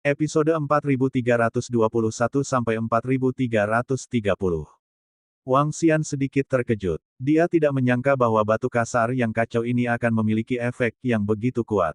Episode 4321-4330. Wang Xian sedikit terkejut. Dia tidak menyangka bahwa batu kasar yang kacau ini akan memiliki efek yang begitu kuat.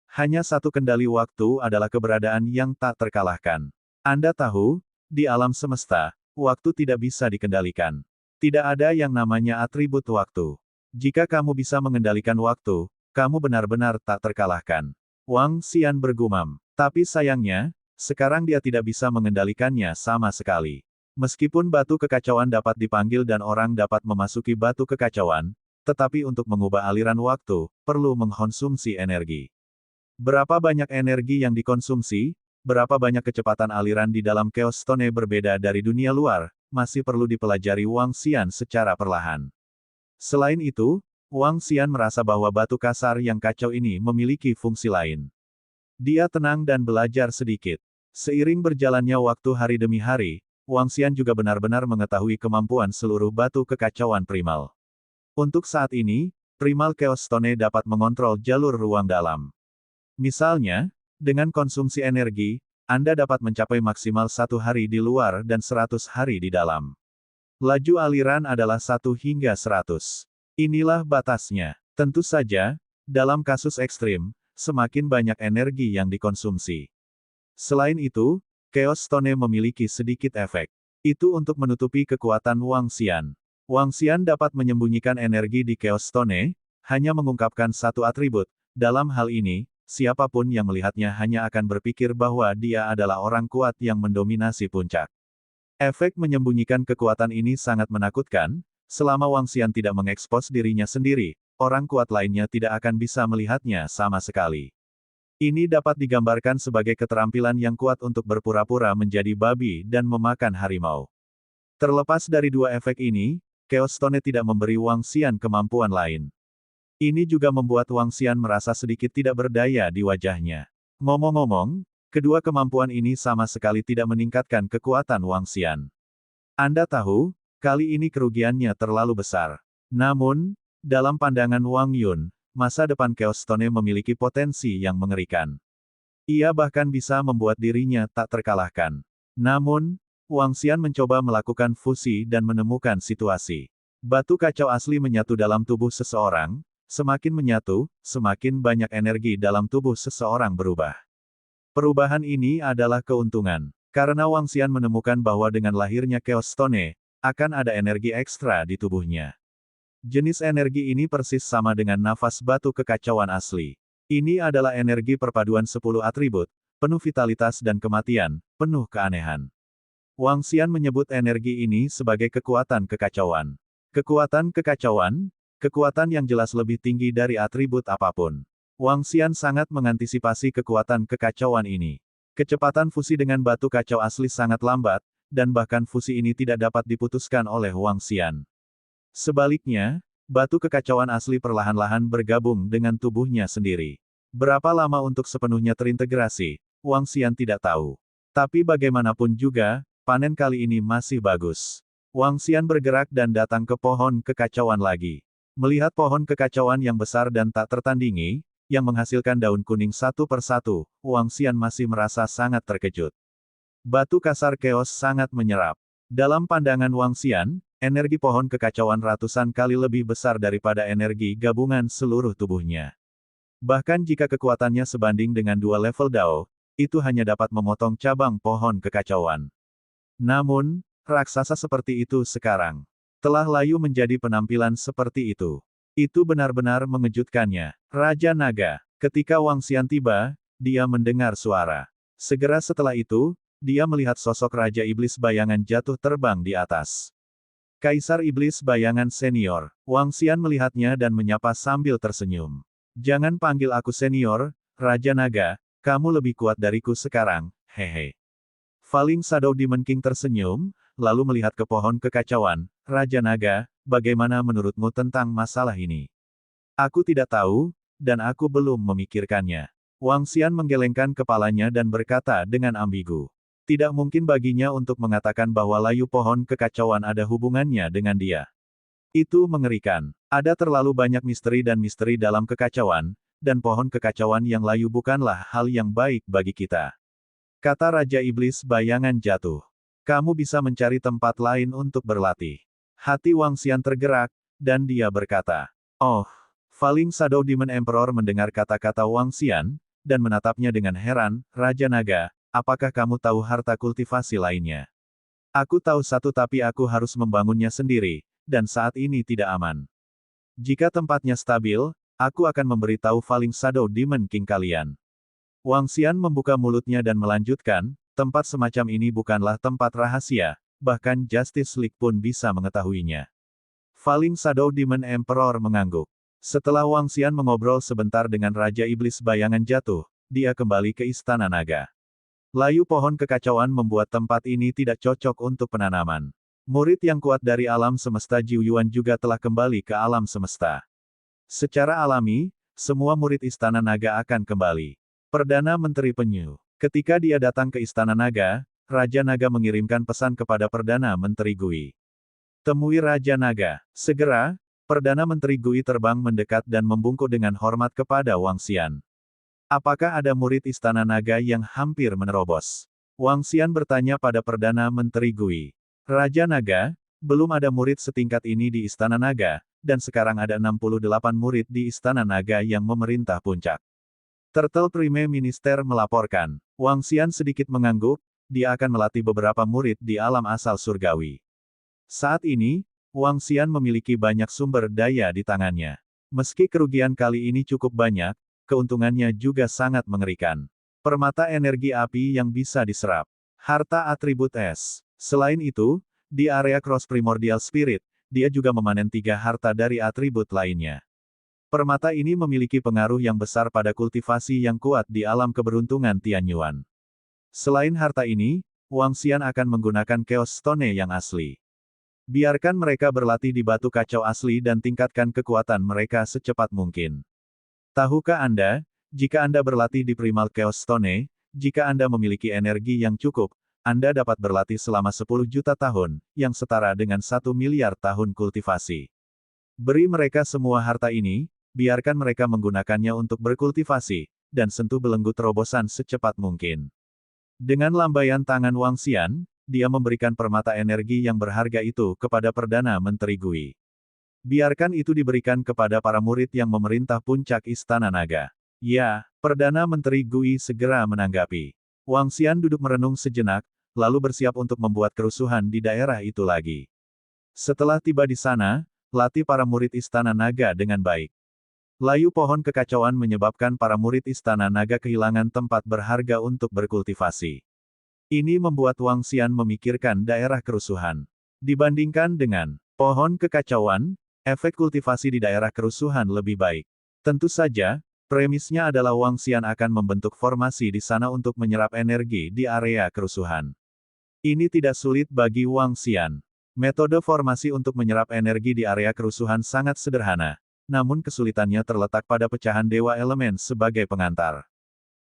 Hanya satu kendali waktu adalah keberadaan yang tak terkalahkan. Anda tahu, di alam semesta, waktu tidak bisa dikendalikan. Tidak ada yang namanya atribut waktu. Jika kamu bisa mengendalikan waktu, kamu benar-benar tak terkalahkan. Wang Xian bergumam. Tapi sayangnya, sekarang dia tidak bisa mengendalikannya sama sekali. Meskipun batu kekacauan dapat dipanggil dan orang dapat memasuki batu kekacauan, tetapi untuk mengubah aliran waktu, perlu mengkonsumsi energi. Berapa banyak energi yang dikonsumsi, berapa banyak kecepatan aliran di dalam Chaos Stone berbeda dari dunia luar, masih perlu dipelajari Wang Xian secara perlahan. Selain itu, Wang Xian merasa bahwa batu kasar yang kacau ini memiliki fungsi lain. Dia tenang dan belajar sedikit. Seiring berjalannya waktu hari demi hari, Wang Xian juga benar-benar mengetahui kemampuan seluruh batu kekacauan primal. Untuk saat ini, primal Chaos Stone dapat mengontrol jalur ruang dalam. Misalnya, dengan konsumsi energi, Anda dapat mencapai maksimal 1 hari di luar dan 100 hari di dalam. Laju aliran adalah 1 hingga 100. Inilah batasnya. Tentu saja, dalam kasus ekstrim, semakin banyak energi yang dikonsumsi. Selain itu, Chaos Stone memiliki sedikit efek. Itu untuk menutupi kekuatan Wang Xian. Wang Xian dapat menyembunyikan energi di Chaos Stone, hanya mengungkapkan satu atribut. Dalam hal ini, siapapun yang melihatnya hanya akan berpikir bahwa dia adalah orang kuat yang mendominasi puncak. Efek menyembunyikan kekuatan ini sangat menakutkan. Selama Wang Xian tidak mengekspos dirinya sendiri, orang kuat lainnya tidak akan bisa melihatnya sama sekali. Ini dapat digambarkan sebagai keterampilan yang kuat untuk berpura-pura menjadi babi dan memakan harimau. Terlepas dari dua efek ini, Chaos Stone tidak memberi Wang Xian kemampuan lain. Ini juga membuat Wang Xian merasa sedikit tidak berdaya di wajahnya. Ngomong-ngomong, kedua kemampuan ini sama sekali tidak meningkatkan kekuatan Wang Xian. Anda tahu, kali ini kerugiannya terlalu besar. Namun, dalam pandangan Wang Yun, masa depan Chaos Stone memiliki potensi yang mengerikan. Ia bahkan bisa membuat dirinya tak terkalahkan. Namun, Wang Xian mencoba melakukan fusi dan menemukan situasi. Batu kacau asli menyatu dalam tubuh seseorang, semakin menyatu, semakin banyak energi dalam tubuh seseorang berubah. Perubahan ini adalah keuntungan. Karena Wang Xian menemukan bahwa dengan lahirnya Chaos Stone, akan ada energi ekstra di tubuhnya. Jenis energi ini persis sama dengan nafas batu kekacauan asli. Ini adalah energi perpaduan 10 atribut, penuh vitalitas dan kematian, penuh keanehan. Wang Xian menyebut energi ini sebagai kekuatan kekacauan. Kekuatan kekacauan, kekuatan yang jelas lebih tinggi dari atribut apapun. Wang Xian sangat mengantisipasi kekuatan kekacauan ini. Kecepatan fusi dengan batu kacau asli sangat lambat, dan bahkan fusi ini tidak dapat diputuskan oleh Wang Xian. Sebaliknya, batu kekacauan asli perlahan-lahan bergabung dengan tubuhnya sendiri. Berapa lama untuk sepenuhnya terintegrasi, Wang Xian tidak tahu. Tapi bagaimanapun juga, panen kali ini masih bagus. Wang Xian bergerak dan datang ke pohon kekacauan lagi. Melihat pohon kekacauan yang besar dan tak tertandingi, yang menghasilkan daun kuning satu persatu, Wang Xian masih merasa sangat terkejut. Batu kasar Chaos sangat menyerap. Dalam pandangan Wang Xian, energi pohon kekacauan ratusan kali lebih besar daripada energi gabungan seluruh tubuhnya. Bahkan jika kekuatannya sebanding dengan 2 level Dao, itu hanya dapat memotong cabang pohon kekacauan. Namun, raksasa seperti itu sekarang telah layu menjadi penampilan seperti itu. Itu benar-benar mengejutkannya. Raja Naga. Ketika Wang Xian tiba, dia mendengar suara. Segera setelah itu, dia melihat sosok Raja Iblis Bayangan jatuh terbang di atas. Kaisar Iblis Bayangan Senior. Wang Xian melihatnya dan menyapa sambil tersenyum. Jangan panggil aku senior, Raja Naga, kamu lebih kuat dariku sekarang, hehe. Falling Shadow Demon King tersenyum, lalu melihat ke pohon kekacauan. Raja Naga, bagaimana menurutmu tentang masalah ini? Aku tidak tahu, dan aku belum memikirkannya. Wang Xian menggelengkan kepalanya dan berkata dengan ambigu. Tidak mungkin baginya untuk mengatakan bahwa layu pohon kekacauan ada hubungannya dengan dia. Itu mengerikan. Ada terlalu banyak misteri dalam kekacauan, dan pohon kekacauan yang layu bukanlah hal yang baik bagi kita. Kata Raja Iblis Bayangan Jatuh. Kamu bisa mencari tempat lain untuk berlatih. Hati Wang Xian tergerak, dan dia berkata, "Oh." Falling Shadow Demon Emperor mendengar kata-kata Wang Xian, dan menatapnya dengan heran, "Raja Naga, apakah kamu tahu harta kultivasi lainnya? Aku tahu satu tapi aku harus membangunnya sendiri, dan saat ini tidak aman. Jika tempatnya stabil, aku akan memberitahu Falling Shadow Demon King kalian." Wang Xian membuka mulutnya dan melanjutkan, "Tempat semacam ini bukanlah tempat rahasia, bahkan Justice League pun bisa mengetahuinya." Falling Shadow Demon Emperor mengangguk. Setelah Wang Xian mengobrol sebentar dengan Raja Iblis Bayangan Jatuh, dia kembali ke Istana Naga. Layu pohon kekacauan membuat tempat ini tidak cocok untuk penanaman. Murid yang kuat dari alam semesta Jiu Yuan juga telah kembali ke alam semesta. Secara alami, semua murid Istana Naga akan kembali. Perdana Menteri Penyu. Ketika dia datang ke Istana Naga, Raja Naga mengirimkan pesan kepada Perdana Menteri Gui. "Temui Raja Naga." Segera, Perdana Menteri Gui terbang mendekat dan membungkuk dengan hormat kepada Wang Xian. "Apakah ada murid Istana Naga yang hampir menerobos?" Wang Xian bertanya pada Perdana Menteri Gui. "Raja Naga, belum ada murid setingkat ini di Istana Naga, dan sekarang ada 68 murid di Istana Naga yang memerintah puncak." Turtle Prime Minister melaporkan. Wang Xian sedikit mengangguk, dia akan melatih beberapa murid di alam asal surgawi. Saat ini, Wang Xian memiliki banyak sumber daya di tangannya. Meski kerugian kali ini cukup banyak, keuntungannya juga sangat mengerikan. Permata energi api yang bisa diserap. Harta atribut es. Selain itu, di area Cross Primordial Spirit, dia juga memanen 3 harta dari atribut lainnya. Permata ini memiliki pengaruh yang besar pada kultivasi yang kuat di alam keberuntungan Tianyuan. Selain harta ini, Wang Xian akan menggunakan Chaos Stone yang asli. Biarkan mereka berlatih di batu kacau asli dan tingkatkan kekuatan mereka secepat mungkin. Tahukah Anda, jika Anda berlatih di Primal Chaos Stone, jika Anda memiliki energi yang cukup, Anda dapat berlatih selama 10 juta tahun, yang setara dengan 1 miliar tahun kultivasi. Beri mereka semua harta ini, biarkan mereka menggunakannya untuk berkultivasi, dan sentuh belenggu terobosan secepat mungkin. Dengan lambaian tangan Wang Xian, dia memberikan permata energi yang berharga itu kepada Perdana Menteri Gui. Biarkan itu diberikan kepada para murid yang memerintah puncak Istana Naga. Ya, Perdana Menteri Gui segera menanggapi. Wang Xian duduk merenung sejenak, lalu bersiap untuk membuat kerusuhan di daerah itu lagi. Setelah tiba di sana, latih para murid Istana Naga dengan baik. Layu pohon kekacauan menyebabkan para murid Istana Naga kehilangan tempat berharga untuk berkultivasi. Ini membuat Wang Xian memikirkan daerah kerusuhan. Dibandingkan dengan pohon kekacauan, efek kultivasi di daerah kerusuhan lebih baik. Tentu saja, premisnya adalah Wang Xian akan membentuk formasi di sana untuk menyerap energi di area kerusuhan. Ini tidak sulit bagi Wang Xian. Metode formasi untuk menyerap energi di area kerusuhan sangat sederhana. Namun kesulitannya terletak pada pecahan Dewa Elemen sebagai pengantar.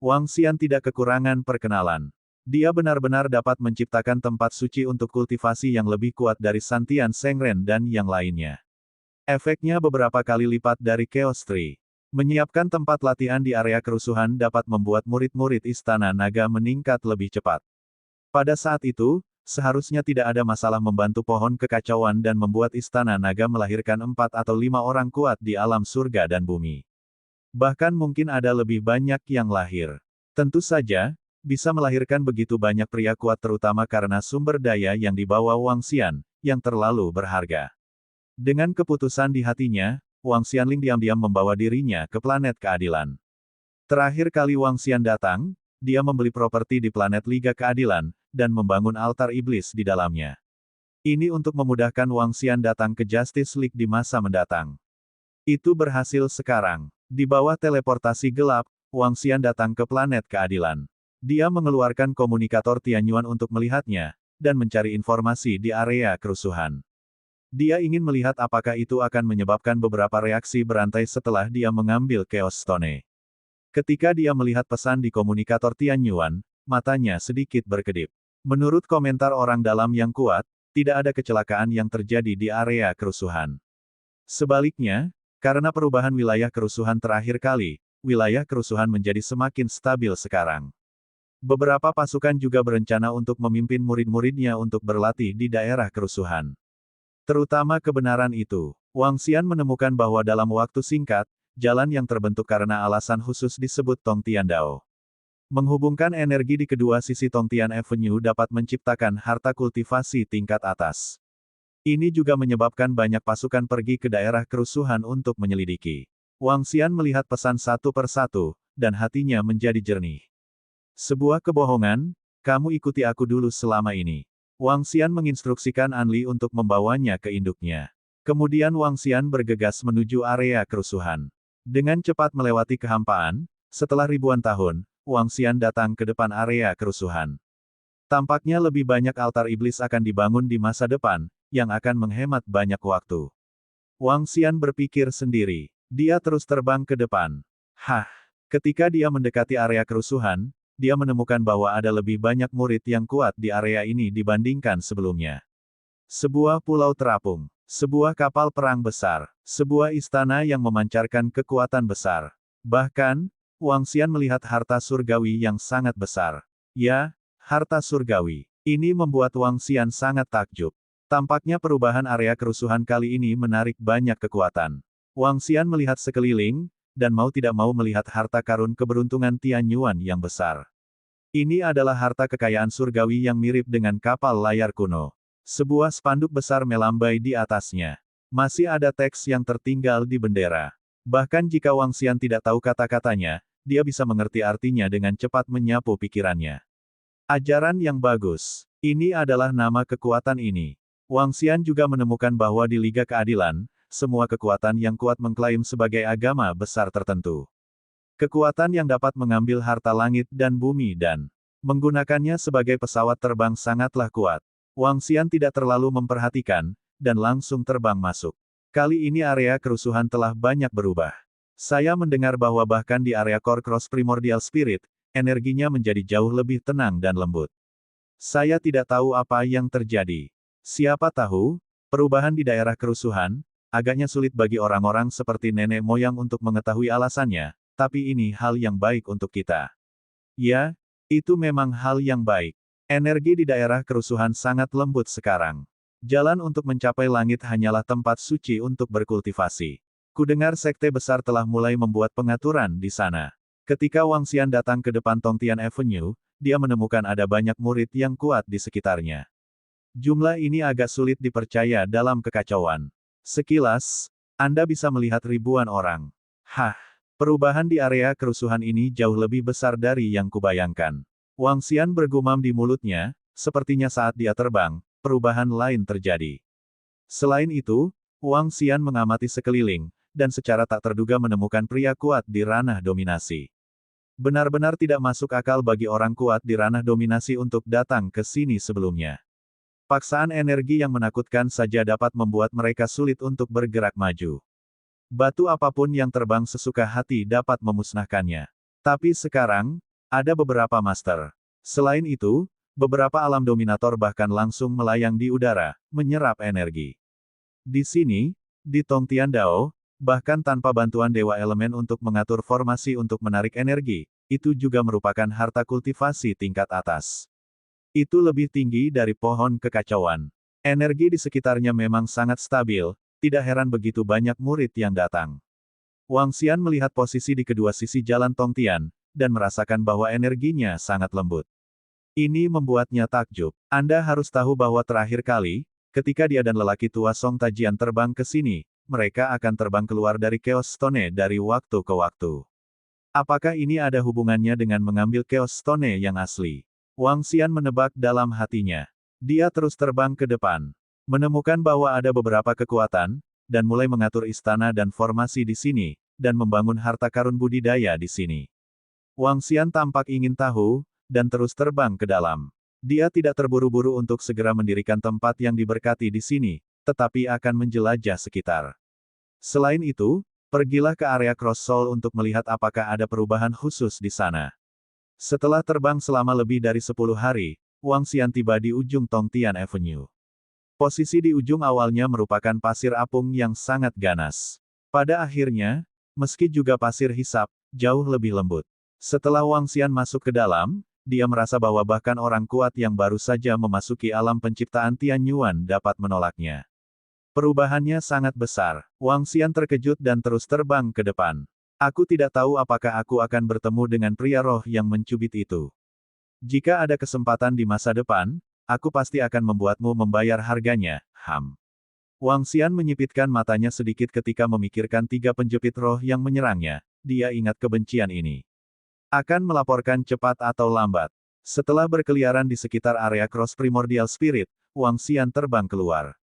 Wang Xian tidak kekurangan perkenalan. Dia benar-benar dapat menciptakan tempat suci untuk kultivasi yang lebih kuat dari Santian Sengren dan yang lainnya. Efeknya beberapa kali lipat dari Chaos Tree. Menyiapkan tempat latihan di area kerusuhan dapat membuat murid-murid Istana Naga meningkat lebih cepat. Pada saat itu, seharusnya tidak ada masalah membantu pohon kekacauan dan membuat Istana Naga melahirkan 4 atau 5 orang kuat di alam surga dan bumi. Bahkan mungkin ada lebih banyak yang lahir. Tentu saja, bisa melahirkan begitu banyak pria kuat terutama karena sumber daya yang dibawa Wang Xian, yang terlalu berharga. Dengan keputusan di hatinya, Wang Xianling diam-diam membawa dirinya ke planet keadilan. Terakhir kali Wang Xian datang, dia membeli properti di planet Liga Keadilan, dan membangun altar iblis di dalamnya. Ini untuk memudahkan Wang Xian datang ke Justice League di masa mendatang. Itu berhasil sekarang. Di bawah teleportasi gelap, Wang Xian datang ke planet keadilan. Dia mengeluarkan komunikator Tianyuan untuk melihatnya, dan mencari informasi di area kerusuhan. Dia ingin melihat apakah itu akan menyebabkan beberapa reaksi berantai setelah dia mengambil Chaos Stone. Ketika dia melihat pesan di komunikator Tianyuan, matanya sedikit berkedip. Menurut komentar orang dalam yang kuat, tidak ada kecelakaan yang terjadi di area kerusuhan. Sebaliknya, karena perubahan wilayah kerusuhan terakhir kali, wilayah kerusuhan menjadi semakin stabil sekarang. Beberapa pasukan juga berencana untuk memimpin murid-muridnya untuk berlatih di daerah kerusuhan. Terutama kebenaran itu, Wang Xian menemukan bahwa dalam waktu singkat, jalan yang terbentuk karena alasan khusus disebut Tongtian Dao. Menghubungkan energi di kedua sisi Tongtian Avenue dapat menciptakan harta kultivasi tingkat atas. Ini juga menyebabkan banyak pasukan pergi ke daerah kerusuhan untuk menyelidiki. Wang Xian melihat pesan satu persatu, dan hatinya menjadi jernih. Sebuah kebohongan, kamu ikuti aku dulu selama ini. Wang Xian menginstruksikan Anli untuk membawanya ke induknya. Kemudian Wang Xian bergegas menuju area kerusuhan. Dengan cepat melewati kehampaan, setelah ribuan tahun, Wang Xian datang ke depan area kerusuhan. Tampaknya lebih banyak altar iblis akan dibangun di masa depan, yang akan menghemat banyak waktu. Wang Xian berpikir sendiri. Dia terus terbang ke depan. Hah! Ketika dia mendekati area kerusuhan, dia menemukan bahwa ada lebih banyak murid yang kuat di area ini dibandingkan sebelumnya. Sebuah pulau terapung, sebuah kapal perang besar, sebuah istana yang memancarkan kekuatan besar. Bahkan, Wang Xian melihat harta surgawi yang sangat besar. Ya, harta surgawi. Ini membuat Wang Xian sangat takjub. Tampaknya perubahan area kerusuhan kali ini menarik banyak kekuatan. Wang Xian melihat sekeliling, dan mau tidak mau melihat harta karun keberuntungan Tianyuan yang besar. Ini adalah harta kekayaan surgawi yang mirip dengan kapal layar kuno. Sebuah spanduk besar melambai di atasnya. Masih ada teks yang tertinggal di bendera. Bahkan jika Wang Xian tidak tahu kata-katanya, dia bisa mengerti artinya dengan cepat menyapu pikirannya. Ajaran yang bagus. Ini adalah nama kekuatan ini. Wang Xian juga menemukan bahwa di Liga Keadilan, semua kekuatan yang kuat mengklaim sebagai agama besar tertentu. Kekuatan yang dapat mengambil harta langit dan bumi dan menggunakannya sebagai pesawat terbang sangatlah kuat. Wang Xian tidak terlalu memperhatikan, dan langsung terbang masuk. Kali ini area kerusuhan telah banyak berubah. Saya mendengar bahwa bahkan di area Core Cross Primordial Spirit, energinya menjadi jauh lebih tenang dan lembut. Saya tidak tahu apa yang terjadi. Siapa tahu, perubahan di daerah kerusuhan, agaknya sulit bagi orang-orang seperti nenek moyang untuk mengetahui alasannya, tapi ini hal yang baik untuk kita. Ya, itu memang hal yang baik. Energi di daerah kerusuhan sangat lembut sekarang. Jalan untuk mencapai langit hanyalah tempat suci untuk berkultivasi. Kudengar sekte besar telah mulai membuat pengaturan di sana. Ketika Wang Xian datang ke depan Tongtian Avenue, dia menemukan ada banyak murid yang kuat di sekitarnya. Jumlah ini agak sulit dipercaya dalam kekacauan. Sekilas, Anda bisa melihat ribuan orang. Hah, perubahan di area kerusuhan ini jauh lebih besar dari yang kubayangkan. Wang Xian bergumam di mulutnya, sepertinya saat dia terbang, perubahan lain terjadi. Selain itu, Wang Xian mengamati sekeliling, dan secara tak terduga menemukan pria kuat di ranah dominasi. Benar-benar tidak masuk akal bagi orang kuat di ranah dominasi untuk datang ke sini sebelumnya. Paksaan energi yang menakutkan saja dapat membuat mereka sulit untuk bergerak maju. Batu apapun yang terbang sesuka hati dapat memusnahkannya. Tapi sekarang, ada beberapa master. Selain itu, beberapa alam dominator bahkan langsung melayang di udara, menyerap energi. Di sini, di Tongtian Dao, bahkan tanpa bantuan Dewa Elemen untuk mengatur formasi untuk menarik energi, itu juga merupakan harta kultivasi tingkat atas. Itu lebih tinggi dari pohon kekacauan. Energi di sekitarnya memang sangat stabil, tidak heran begitu banyak murid yang datang. Wang Xian melihat posisi di kedua sisi jalan Tongtian, dan merasakan bahwa energinya sangat lembut. Ini membuatnya takjub. Anda harus tahu bahwa terakhir kali, ketika dia dan lelaki tua Song Tajian terbang ke sini, mereka akan terbang keluar dari Chaos Stone dari waktu ke waktu. Apakah ini ada hubungannya dengan mengambil Chaos Stone yang asli? Wang Xian menebak dalam hatinya. Dia terus terbang ke depan. Menemukan bahwa ada beberapa kekuatan, dan mulai mengatur istana dan formasi di sini, dan membangun harta karun budidaya di sini. Wang Xian tampak ingin tahu, dan terus terbang ke dalam. Dia tidak terburu-buru untuk segera mendirikan tempat yang diberkati di sini, tetapi akan menjelajah sekitar. Selain itu, pergilah ke area Cross Soul untuk melihat apakah ada perubahan khusus di sana. Setelah terbang selama lebih dari 10 hari, Wang Xian tiba di ujung Tongtian Avenue. Posisi di ujung awalnya merupakan pasir apung yang sangat ganas. Pada akhirnya, meski juga pasir hisap, jauh lebih lembut. Setelah Wang Xian masuk ke dalam, dia merasa bahwa bahkan orang kuat yang baru saja memasuki alam penciptaan Tianyuan dapat menolaknya. Perubahannya sangat besar. Wang Xian terkejut dan terus terbang ke depan. Aku tidak tahu apakah aku akan bertemu dengan pria roh yang mencubit itu. Jika ada kesempatan di masa depan, aku pasti akan membuatmu membayar harganya, Wang Xian menyipitkan matanya sedikit ketika memikirkan 3 penjepit roh yang menyerangnya. Dia ingat kebencian ini. Akan melaporkan cepat atau lambat. Setelah berkeliaran di sekitar area Cross Primordial Spirit, Wang Xian terbang keluar.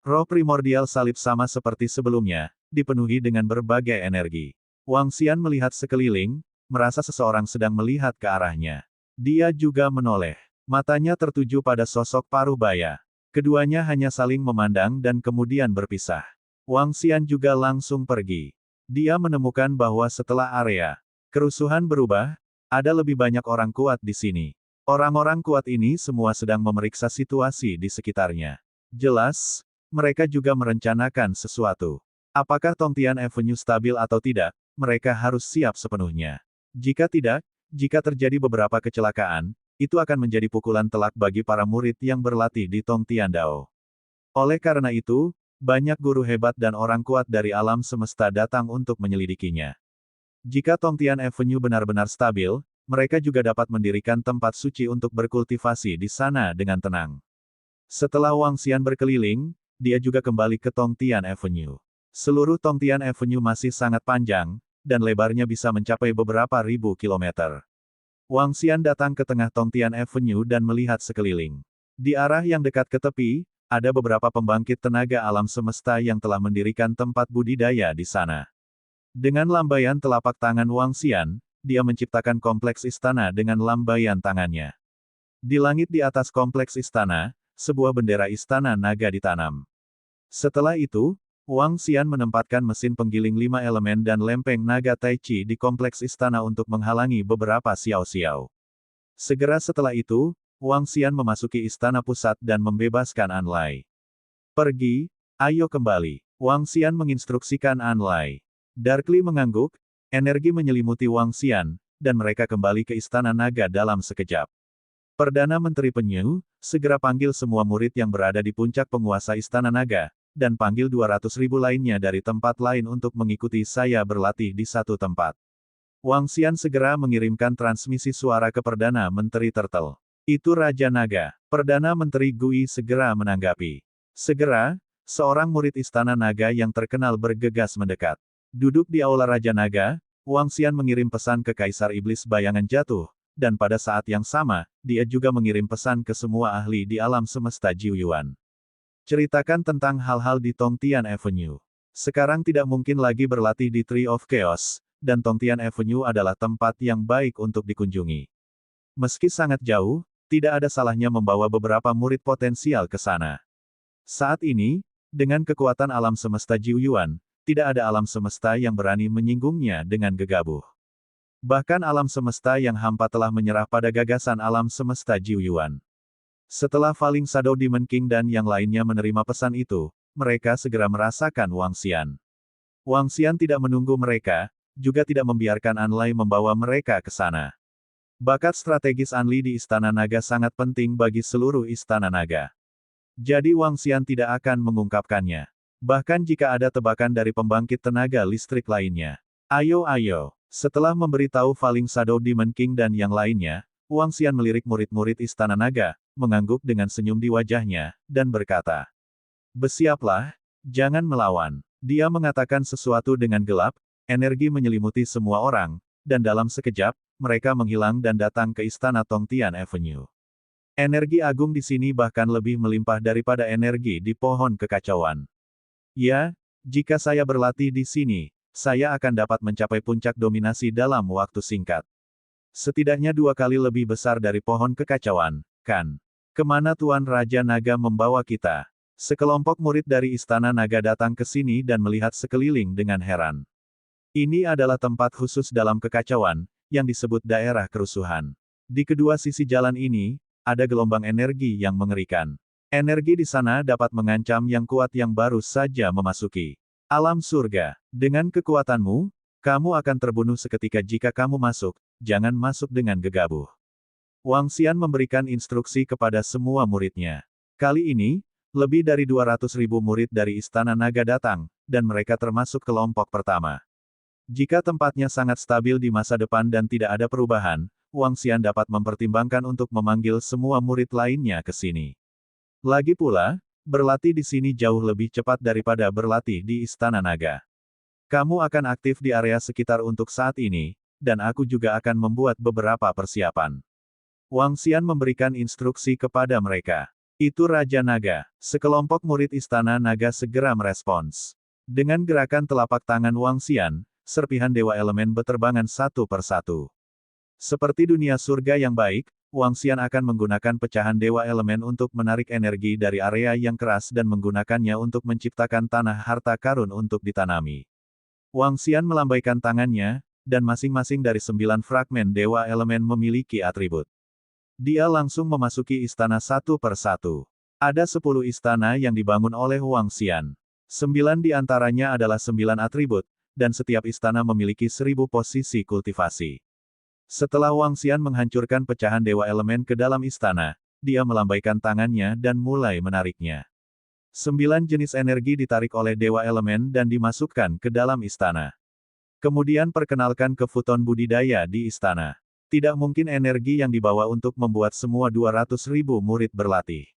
Roh primordial salib sama seperti sebelumnya, dipenuhi dengan berbagai energi. Wang Xian melihat sekeliling, merasa seseorang sedang melihat ke arahnya. Dia juga menoleh. Matanya tertuju pada sosok paruh baya. Keduanya hanya saling memandang dan kemudian berpisah. Wang Xian juga langsung pergi. Dia menemukan bahwa setelah area kerusuhan berubah, ada lebih banyak orang kuat di sini. Orang-orang kuat ini semua sedang memeriksa situasi di sekitarnya. Jelas, mereka juga merencanakan sesuatu. Apakah Tongtian Avenue stabil atau tidak, mereka harus siap sepenuhnya. Jika tidak, jika terjadi beberapa kecelakaan, itu akan menjadi pukulan telak bagi para murid yang berlatih di Tongtian Dao. Oleh karena itu, banyak guru hebat dan orang kuat dari alam semesta datang untuk menyelidikinya. Jika Tongtian Avenue benar-benar stabil, mereka juga dapat mendirikan tempat suci untuk berkultivasi di sana dengan tenang. Setelah Wang Xian berkeliling, dia juga kembali ke Tongtian Avenue. Seluruh Tongtian Avenue masih sangat panjang, dan lebarnya bisa mencapai beberapa ribu kilometer. Wang Xian datang ke tengah Tongtian Avenue dan melihat sekeliling. Di arah yang dekat ke tepi, ada beberapa pembangkit tenaga alam semesta yang telah mendirikan tempat budidaya di sana. Dengan lambaian telapak tangan Wang Xian, dia menciptakan kompleks istana dengan lambaian tangannya. Di langit di atas kompleks istana, sebuah bendera istana naga ditanam. Setelah itu, Wang Xian menempatkan mesin penggiling 5 elemen dan lempeng naga Tai Chi di kompleks istana untuk menghalangi beberapa xiao-xiao. Segera setelah itu, Wang Xian memasuki istana pusat dan membebaskan An Lai. Pergi, ayo kembali. Wang Xian menginstruksikan An Lai. Darkly mengangguk, energi menyelimuti Wang Xian, dan mereka kembali ke istana naga dalam sekejap. Perdana Menteri Penyu, segera panggil semua murid yang berada di puncak penguasa istana naga, dan panggil 200.000 lainnya dari tempat lain untuk mengikuti saya berlatih di satu tempat. Wang Xian segera mengirimkan transmisi suara ke Perdana Menteri Turtle. Itu Raja Naga. Perdana Menteri Gui segera menanggapi. Segera, seorang murid istana naga yang terkenal bergegas mendekat. Duduk di aula Raja Naga, Wang Xian mengirim pesan ke Kaisar Iblis Bayangan Jatuh, dan pada saat yang sama, dia juga mengirim pesan ke semua ahli di alam semesta Jiuyuan. Ceritakan tentang hal-hal di Tongtian Avenue. Sekarang tidak mungkin lagi berlatih di Tree of Chaos, dan Tongtian Avenue adalah tempat yang baik untuk dikunjungi. Meski sangat jauh, tidak ada salahnya membawa beberapa murid potensial ke sana. Saat ini, dengan kekuatan alam semesta Jiuyuan, tidak ada alam semesta yang berani menyinggungnya dengan gegabah. Bahkan alam semesta yang hampa telah menyerah pada gagasan alam semesta Jiuyuan. Setelah Falling Shadow Demon King dan yang lainnya menerima pesan itu, mereka segera merasakan Wang Xian. Wang Xian tidak menunggu mereka, juga tidak membiarkan An Lai membawa mereka ke sana. Bakat strategis An Li di Istana Naga sangat penting bagi seluruh Istana Naga. Jadi Wang Xian tidak akan mengungkapkannya. Bahkan jika ada tebakan dari pembangkit tenaga listrik lainnya. Ayo. Setelah memberitahu Falling Shadow Demon King dan yang lainnya, Wang Xian melirik murid-murid Istana Naga, mengangguk dengan senyum di wajahnya, dan berkata, "Bersiaplah, jangan melawan." Dia mengatakan sesuatu dengan gelap, energi menyelimuti semua orang, dan dalam sekejap, mereka menghilang dan datang ke Istana Tongtian Avenue. Energi agung di sini bahkan lebih melimpah daripada energi di pohon kekacauan. Ya, jika saya berlatih di sini, saya akan dapat mencapai puncak dominasi dalam waktu singkat. Setidaknya 2 kali lebih besar dari pohon kekacauan, kan? Kemana Tuan Raja Naga membawa kita? Sekelompok murid dari Istana Naga datang ke sini dan melihat sekeliling dengan heran. Ini adalah tempat khusus dalam kekacauan, yang disebut daerah kerusuhan. Di kedua sisi jalan ini, ada gelombang energi yang mengerikan. Energi di sana dapat mengancam yang kuat yang baru saja memasuki alam surga. Dengan kekuatanmu, kamu akan terbunuh seketika jika kamu masuk, jangan masuk dengan gegabah. Wang Xian memberikan instruksi kepada semua muridnya. Kali ini, lebih dari 200.000 murid dari Istana Naga datang, dan mereka termasuk kelompok pertama. Jika tempatnya sangat stabil di masa depan dan tidak ada perubahan, Wang Xian dapat mempertimbangkan untuk memanggil semua murid lainnya ke sini. Lagi pula, berlatih di sini jauh lebih cepat daripada berlatih di Istana Naga. Kamu akan aktif di area sekitar untuk saat ini, dan aku juga akan membuat beberapa persiapan. Wang Xian memberikan instruksi kepada mereka. Itu Raja Naga. Sekelompok murid Istana Naga segera merespons. Dengan gerakan telapak tangan Wang Xian, serpihan Dewa Elemen berterbangan satu persatu. Seperti dunia surga yang baik, Wang Xian akan menggunakan pecahan Dewa Elemen untuk menarik energi dari area yang keras dan menggunakannya untuk menciptakan tanah harta karun untuk ditanami. Wang Xian melambaikan tangannya, dan masing-masing dari 9 fragmen Dewa Elemen memiliki atribut. Dia langsung memasuki istana satu per satu. Ada 10 istana yang dibangun oleh Wang Xian. 9 di antaranya adalah 9 atribut, dan setiap istana memiliki 1000 posisi kultivasi. Setelah Wang Xian menghancurkan pecahan Dewa Elemen ke dalam istana, dia melambaikan tangannya dan mulai menariknya. 9 jenis energi ditarik oleh Dewa Elemen dan dimasukkan ke dalam istana. Kemudian perkenalkan ke futon budidaya di istana. Tidak mungkin energi yang dibawa untuk membuat semua 200.000 murid berlatih.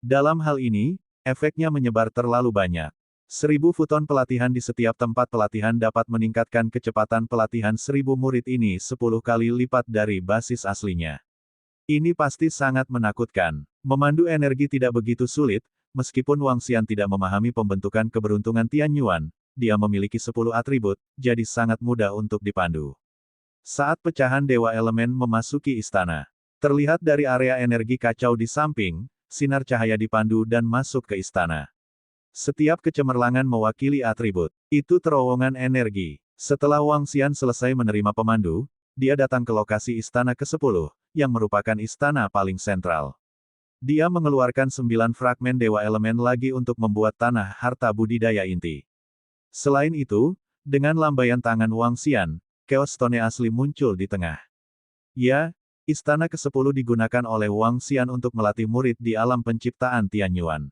Dalam hal ini, efeknya menyebar terlalu banyak. 1000 futon pelatihan di setiap tempat pelatihan dapat meningkatkan kecepatan pelatihan 1000 murid ini 10 kali lipat dari basis aslinya. Ini pasti sangat menakutkan. Memandu energi tidak begitu sulit, meskipun Wang Xian tidak memahami pembentukan keberuntungan Tianyuan, dia memiliki 10 atribut, jadi sangat mudah untuk dipandu. Saat pecahan Dewa Elemen memasuki istana, terlihat dari area energi kacau di samping, sinar cahaya dipandu dan masuk ke istana. Setiap kecemerlangan mewakili atribut. Itu terowongan energi. Setelah Wang Xian selesai menerima pemandu, dia datang ke lokasi istana ke-10, yang merupakan istana paling sentral. Dia mengeluarkan 9 fragmen Dewa Elemen lagi untuk membuat tanah harta budidaya inti. Selain itu, dengan lambaian tangan Wang Xian, Chaos Stone asli muncul di tengah. Ya, istana ke-10 digunakan oleh Wang Xian untuk melatih murid di alam penciptaan Tianyuan.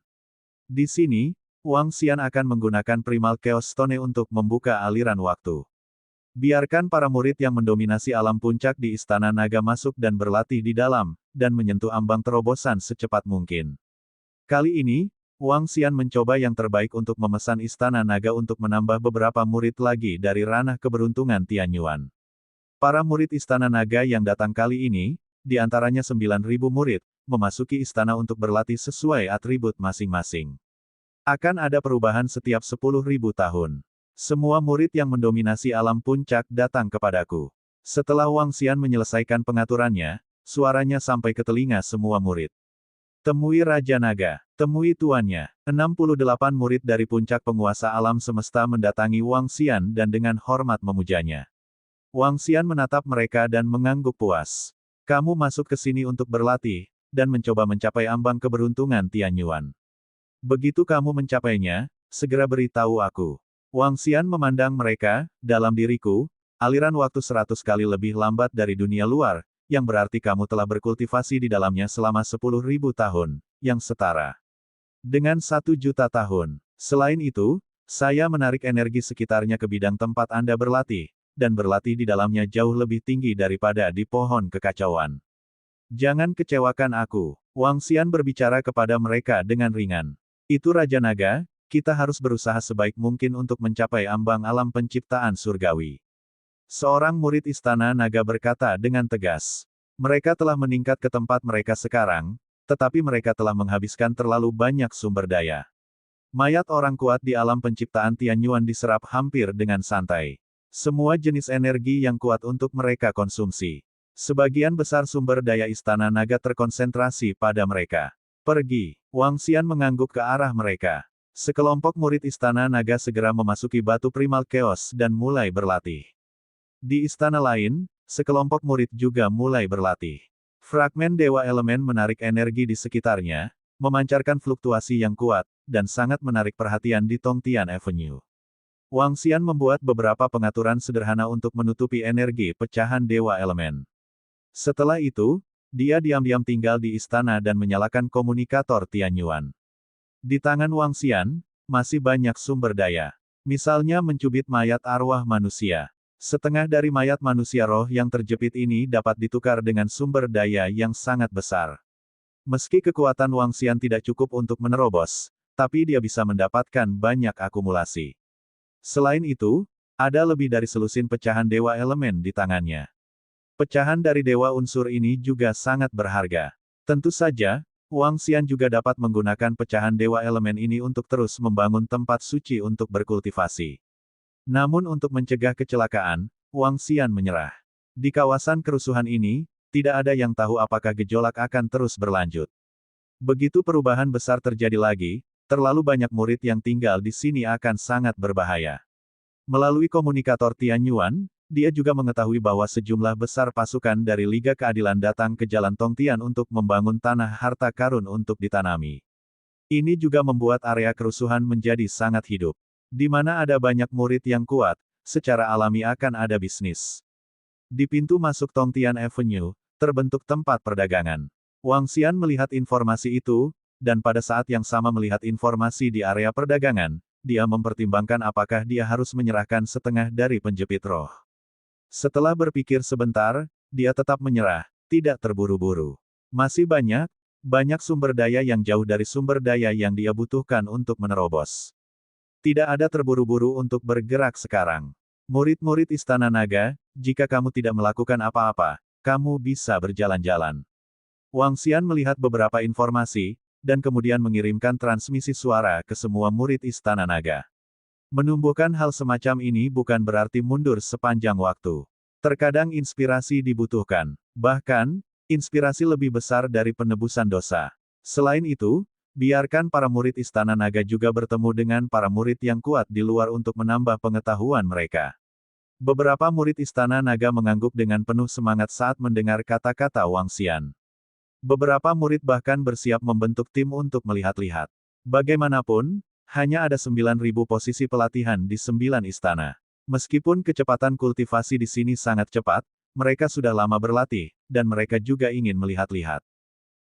Di sini, Wang Xian akan menggunakan Primal Chaos Stone untuk membuka aliran waktu. Biarkan para murid yang mendominasi alam puncak di Istana Naga masuk dan berlatih di dalam, dan menyentuh ambang terobosan secepat mungkin. Kali ini, Wang Xian mencoba yang terbaik untuk memesan Istana Naga untuk menambah beberapa murid lagi dari ranah keberuntungan Tianyuan. Para murid Istana Naga yang datang kali ini, di antaranya 9.000 murid, memasuki istana untuk berlatih sesuai atribut masing-masing. Akan ada perubahan setiap 10.000 tahun. Semua murid yang mendominasi alam puncak datang kepadaku. Setelah Wang Xian menyelesaikan pengaturannya, suaranya sampai ke telinga semua murid. Temui Raja Naga. Temui tuannya. 68 murid dari puncak penguasa alam semesta mendatangi Wang Xian dan dengan hormat memujanya. Wang Xian menatap mereka dan mengangguk puas. Kamu masuk ke sini untuk berlatih, dan mencoba mencapai ambang keberuntungan Tianyuan. Begitu kamu mencapainya, segera beritahu aku. Wang Xian memandang mereka, dalam diriku, aliran waktu 100 kali lebih lambat dari dunia luar, yang berarti kamu telah berkultivasi di dalamnya selama 10.000 tahun, yang setara dengan 1 juta tahun. Selain itu, saya menarik energi sekitarnya ke bidang tempat Anda berlatih, dan berlatih di dalamnya jauh lebih tinggi daripada di pohon kekacauan. Jangan kecewakan aku. Wang Xian berbicara kepada mereka dengan ringan. Itu Raja Naga, kita harus berusaha sebaik mungkin untuk mencapai ambang alam penciptaan surgawi. Seorang murid Istana Naga berkata dengan tegas. Mereka telah meningkat ke tempat mereka sekarang, tetapi mereka telah menghabiskan terlalu banyak sumber daya. Mayat orang kuat di alam penciptaan Tianyuan diserap hampir dengan santai. Semua jenis energi yang kuat untuk mereka konsumsi. Sebagian besar sumber daya Istana Naga terkonsentrasi pada mereka. Pergi. Wang Xian mengangguk ke arah mereka. Sekelompok murid Istana Naga segera memasuki batu Primal Chaos dan mulai berlatih. Di istana lain, sekelompok murid juga mulai berlatih. Fragmen Dewa Elemen menarik energi di sekitarnya, memancarkan fluktuasi yang kuat, dan sangat menarik perhatian di Tongtian Avenue. Wang Xian membuat beberapa pengaturan sederhana untuk menutupi energi pecahan Dewa Elemen. Setelah itu, Dia diam-diam tinggal di istana dan menyalakan komunikator Tianyuan. Di tangan Wang Xian, masih banyak sumber daya. Misalnya mencubit mayat arwah manusia. Setengah dari mayat manusia roh yang terjepit ini dapat ditukar dengan sumber daya yang sangat besar. Meski kekuatan Wang Xian tidak cukup untuk menerobos, tapi dia bisa mendapatkan banyak akumulasi. Selain itu, ada lebih dari selusin pecahan dewa elemen di tangannya. Pecahan dari dewa unsur ini juga sangat berharga. Tentu saja, Wang Xian juga dapat menggunakan pecahan dewa elemen ini untuk terus membangun tempat suci untuk berkultivasi. Namun untuk mencegah kecelakaan, Wang Xian menyerah. Di kawasan kerusuhan ini, tidak ada yang tahu apakah gejolak akan terus berlanjut. Begitu perubahan besar terjadi lagi, terlalu banyak murid yang tinggal di sini akan sangat berbahaya. Melalui komunikator Tianyuan, dia juga mengetahui bahwa sejumlah besar pasukan dari Liga Keadilan datang ke Jalan Tongtian untuk membangun tanah harta karun untuk ditanami. Ini juga membuat area kerusuhan menjadi sangat hidup. Di mana ada banyak murid yang kuat, secara alami akan ada bisnis. Di pintu masuk Tongtian Avenue, terbentuk tempat perdagangan. Wang Xian melihat informasi itu, dan pada saat yang sama melihat informasi di area perdagangan, dia mempertimbangkan apakah dia harus menyerahkan setengah dari penjepit roh. Setelah berpikir sebentar, dia tetap menyerah, tidak terburu-buru. Masih banyak sumber daya yang jauh dari sumber daya yang dia butuhkan untuk menerobos. Tidak ada terburu-buru untuk bergerak sekarang. Murid-murid Istana Naga, jika kamu tidak melakukan apa-apa, kamu bisa berjalan-jalan. Wang Xian melihat beberapa informasi, dan kemudian mengirimkan transmisi suara ke semua murid Istana Naga. Menumbuhkan hal semacam ini bukan berarti mundur sepanjang waktu. Terkadang inspirasi dibutuhkan. Bahkan, inspirasi lebih besar dari penebusan dosa. Selain itu, biarkan para murid Istana Naga juga bertemu dengan para murid yang kuat di luar untuk menambah pengetahuan mereka. Beberapa murid Istana Naga mengangguk dengan penuh semangat saat mendengar kata-kata Wang Xian. Beberapa murid bahkan bersiap membentuk tim untuk melihat-lihat. Bagaimanapun, hanya ada 9.000 posisi pelatihan di 9 istana. Meskipun kecepatan kultivasi di sini sangat cepat, mereka sudah lama berlatih, dan mereka juga ingin melihat-lihat.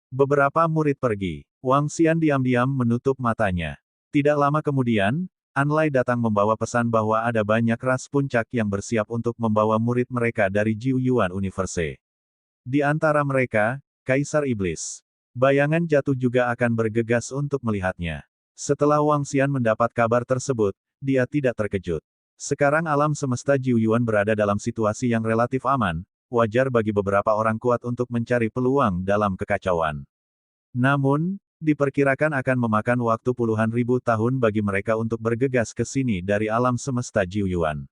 Beberapa murid pergi. Wang Xian diam-diam menutup matanya. Tidak lama kemudian, Anlai datang membawa pesan bahwa ada banyak ras puncak yang bersiap untuk membawa murid mereka dari Jiuyuan University. Di antara mereka, Kaisar Iblis. Bayangan jatuh juga akan bergegas untuk melihatnya. Setelah Wang Xian mendapat kabar tersebut, dia tidak terkejut. Sekarang alam semesta Jiuyuan berada dalam situasi yang relatif aman, wajar bagi beberapa orang kuat untuk mencari peluang dalam kekacauan. Namun, diperkirakan akan memakan waktu puluhan ribu tahun bagi mereka untuk bergegas ke sini dari alam semesta Jiuyuan.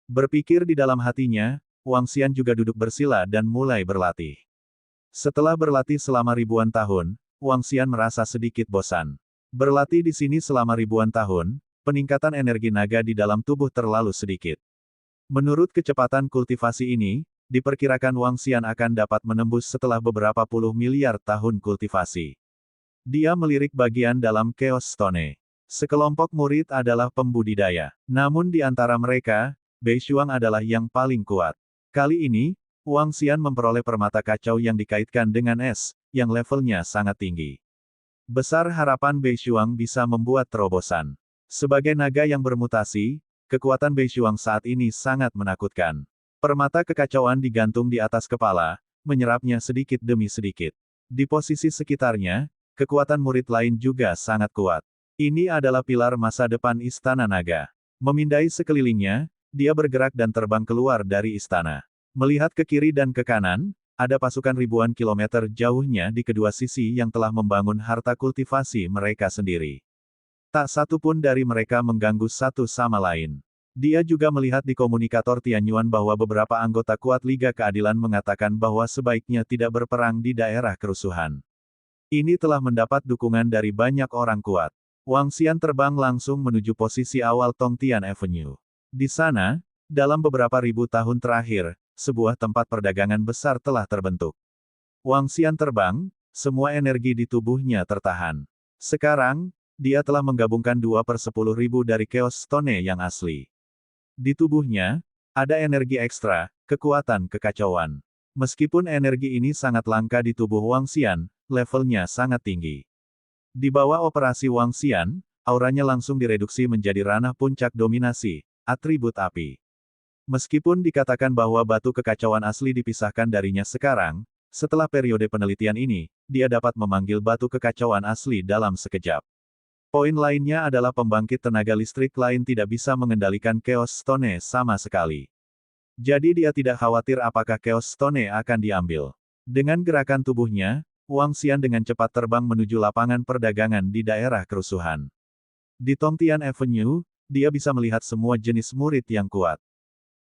Berpikir di dalam hatinya, Wang Xian juga duduk bersila dan mulai berlatih. Setelah berlatih selama ribuan tahun, Wang Xian merasa sedikit bosan. Berlatih di sini selama ribuan tahun, peningkatan energi naga di dalam tubuh terlalu sedikit. Menurut kecepatan kultivasi ini, diperkirakan Wang Xian akan dapat menembus setelah beberapa puluh miliar tahun kultivasi. Dia melirik bagian dalam Chaos Stone. Sekelompok murid adalah pembudidaya. Namun di antara mereka, Bei Shuang adalah yang paling kuat. Kali ini, Wang Xian memperoleh permata kacau yang dikaitkan dengan es, yang levelnya sangat tinggi. Besar harapan Bei Shuang bisa membuat terobosan. Sebagai naga yang bermutasi, kekuatan Bei Shuang saat ini sangat menakutkan. Permata kekacauan digantung di atas kepala, menyerapnya sedikit demi sedikit. Di posisi sekitarnya, kekuatan murid lain juga sangat kuat. Ini adalah pilar masa depan Istana Naga. Memindai sekelilingnya, dia bergerak dan terbang keluar dari istana. Melihat ke kiri dan ke kanan, ada pasukan ribuan kilometer jauhnya di kedua sisi yang telah membangun harta kultivasi mereka sendiri. Tak satu pun dari mereka mengganggu satu sama lain. Dia juga melihat di komunikator Tianyuan bahwa beberapa anggota kuat Liga Keadilan mengatakan bahwa sebaiknya tidak berperang di daerah kerusuhan. Ini telah mendapat dukungan dari banyak orang kuat. Wang Xian terbang langsung menuju posisi awal Tongtian Avenue. Di sana, dalam beberapa ribu tahun terakhir, sebuah tempat perdagangan besar telah terbentuk. Wang Xian terbang, semua energi di tubuhnya tertahan. Sekarang, dia telah menggabungkan 2/10.000 dari Chaos Stone yang asli. Di tubuhnya, ada energi ekstra, kekuatan kekacauan. Meskipun energi ini sangat langka di tubuh Wang Xian, levelnya sangat tinggi. Di bawah operasi Wang Xian, auranya langsung direduksi menjadi ranah puncak dominasi, atribut api. Meskipun dikatakan bahwa batu kekacauan asli dipisahkan darinya sekarang, setelah periode penelitian ini, dia dapat memanggil batu kekacauan asli dalam sekejap. Poin lainnya adalah pembangkit tenaga listrik lain tidak bisa mengendalikan Chaos Stone sama sekali. Jadi dia tidak khawatir apakah Chaos Stone akan diambil. Dengan gerakan tubuhnya, Wang Xian dengan cepat terbang menuju lapangan perdagangan di daerah kerusuhan. Di Tongtian Avenue, dia bisa melihat semua jenis murid yang kuat.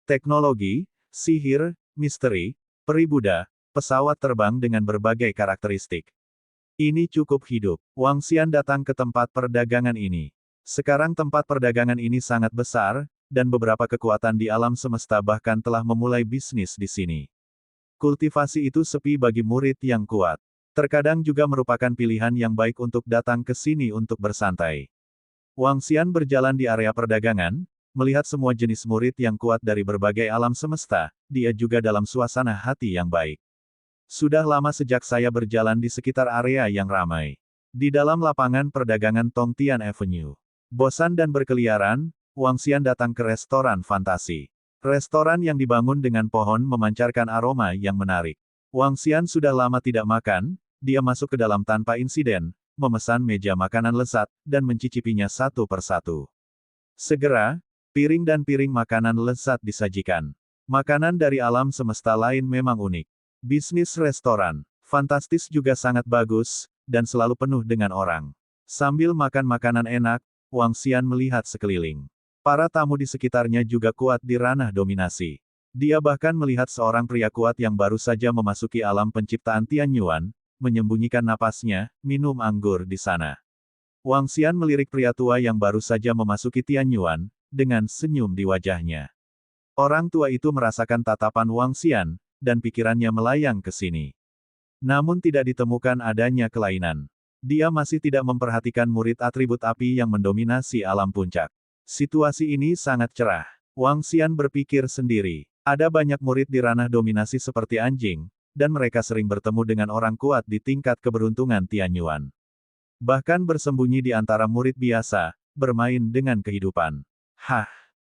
Teknologi, sihir, misteri, peri Buddha, pesawat terbang dengan berbagai karakteristik. Ini cukup hidup. Wang Xian datang ke tempat perdagangan ini. Sekarang tempat perdagangan ini sangat besar, dan beberapa kekuatan di alam semesta bahkan telah memulai bisnis di sini. Kultivasi itu sepi bagi murid yang kuat. Terkadang juga merupakan pilihan yang baik untuk datang ke sini untuk bersantai. Wang Xian berjalan di area perdagangan, melihat semua jenis murid yang kuat dari berbagai alam semesta, dia juga dalam suasana hati yang baik. Sudah lama sejak saya berjalan di sekitar area yang ramai. Di dalam lapangan perdagangan Tongtian Avenue. Bosan dan berkeliaran, Wang Xian datang ke restoran fantasi. Restoran yang dibangun dengan pohon memancarkan aroma yang menarik. Wang Xian sudah lama tidak makan, dia masuk ke dalam tanpa insiden, memesan meja makanan lezat, dan mencicipinya satu persatu. Segera, piring dan piring makanan lezat disajikan. Makanan dari alam semesta lain memang unik. Bisnis restoran, fantastis juga sangat bagus, dan selalu penuh dengan orang. Sambil makan makanan enak, Wang Xian melihat sekeliling. Para tamu di sekitarnya juga kuat di ranah dominasi. Dia bahkan melihat seorang pria kuat yang baru saja memasuki alam penciptaan Tianyuan, menyembunyikan napasnya, minum anggur di sana. Wang Xian melirik pria tua yang baru saja memasuki Tianyuan, dengan senyum di wajahnya. Orang tua itu merasakan tatapan Wang Xian, dan pikirannya melayang ke sini. Namun tidak ditemukan adanya kelainan. Dia masih tidak memperhatikan murid atribut api yang mendominasi alam puncak. Situasi ini sangat cerah. Wang Xian berpikir sendiri. Ada banyak murid di ranah dominasi seperti anjing, dan mereka sering bertemu dengan orang kuat di tingkat keberuntungan Tianyuan. Bahkan bersembunyi di antara murid biasa, bermain dengan kehidupan.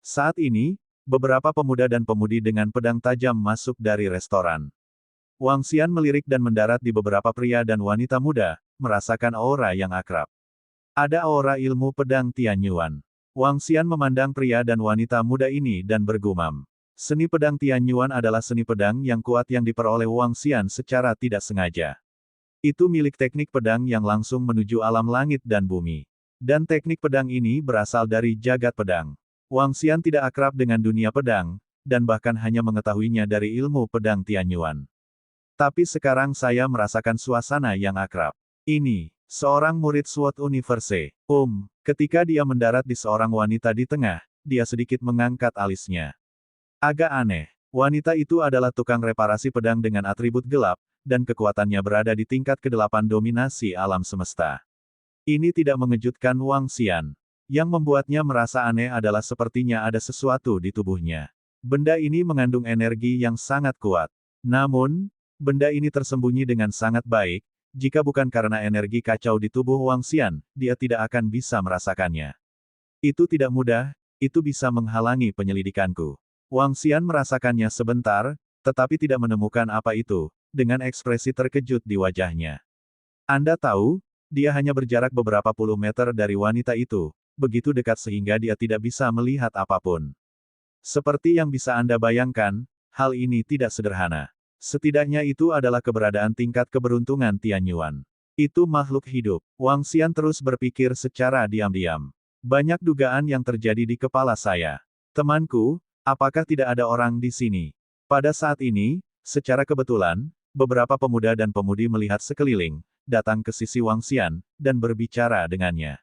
Saat ini, beberapa pemuda dan pemudi dengan pedang tajam masuk dari restoran. Wang Xian melirik dan mendarat di beberapa pria dan wanita muda, merasakan aura yang akrab. Ada aura ilmu pedang Tianyuan. Wang Xian memandang pria dan wanita muda ini dan bergumam. Seni pedang Tianyuan adalah seni pedang yang kuat yang diperoleh Wang Xian secara tidak sengaja. Itu milik teknik pedang yang langsung menuju alam langit dan bumi. Dan teknik pedang ini berasal dari jagat pedang. Wang Xian tidak akrab dengan dunia pedang, dan bahkan hanya mengetahuinya dari ilmu pedang Tianyuan. Tapi sekarang saya merasakan suasana yang akrab. Ini, seorang murid SWOT Universe. Ketika dia mendarat di seorang wanita di tengah, dia sedikit mengangkat alisnya. Agak aneh. Wanita itu adalah tukang reparasi pedang dengan atribut gelap, dan kekuatannya berada di tingkat ke-8 dominasi alam semesta. Ini tidak mengejutkan Wang Xian. Yang membuatnya merasa aneh adalah sepertinya ada sesuatu di tubuhnya. Benda ini mengandung energi yang sangat kuat. Namun, benda ini tersembunyi dengan sangat baik, jika bukan karena energi kacau di tubuh Wang Xian, dia tidak akan bisa merasakannya. Itu tidak mudah, itu bisa menghalangi penyelidikanku. Wang Xian merasakannya sebentar, tetapi tidak menemukan apa itu, dengan ekspresi terkejut di wajahnya. Anda tahu, dia hanya berjarak beberapa puluh meter dari wanita itu, begitu dekat sehingga dia tidak bisa melihat apapun. Seperti yang bisa Anda bayangkan, hal ini tidak sederhana. Setidaknya itu adalah keberadaan tingkat keberuntungan Tianyuan. Itu makhluk hidup. Wang Xian terus berpikir secara diam-diam. Banyak dugaan yang terjadi di kepala saya. Temanku, apakah tidak ada orang di sini? Pada saat ini, secara kebetulan, beberapa pemuda dan pemudi melihat sekeliling, datang ke sisi Wang Xian, dan berbicara dengannya.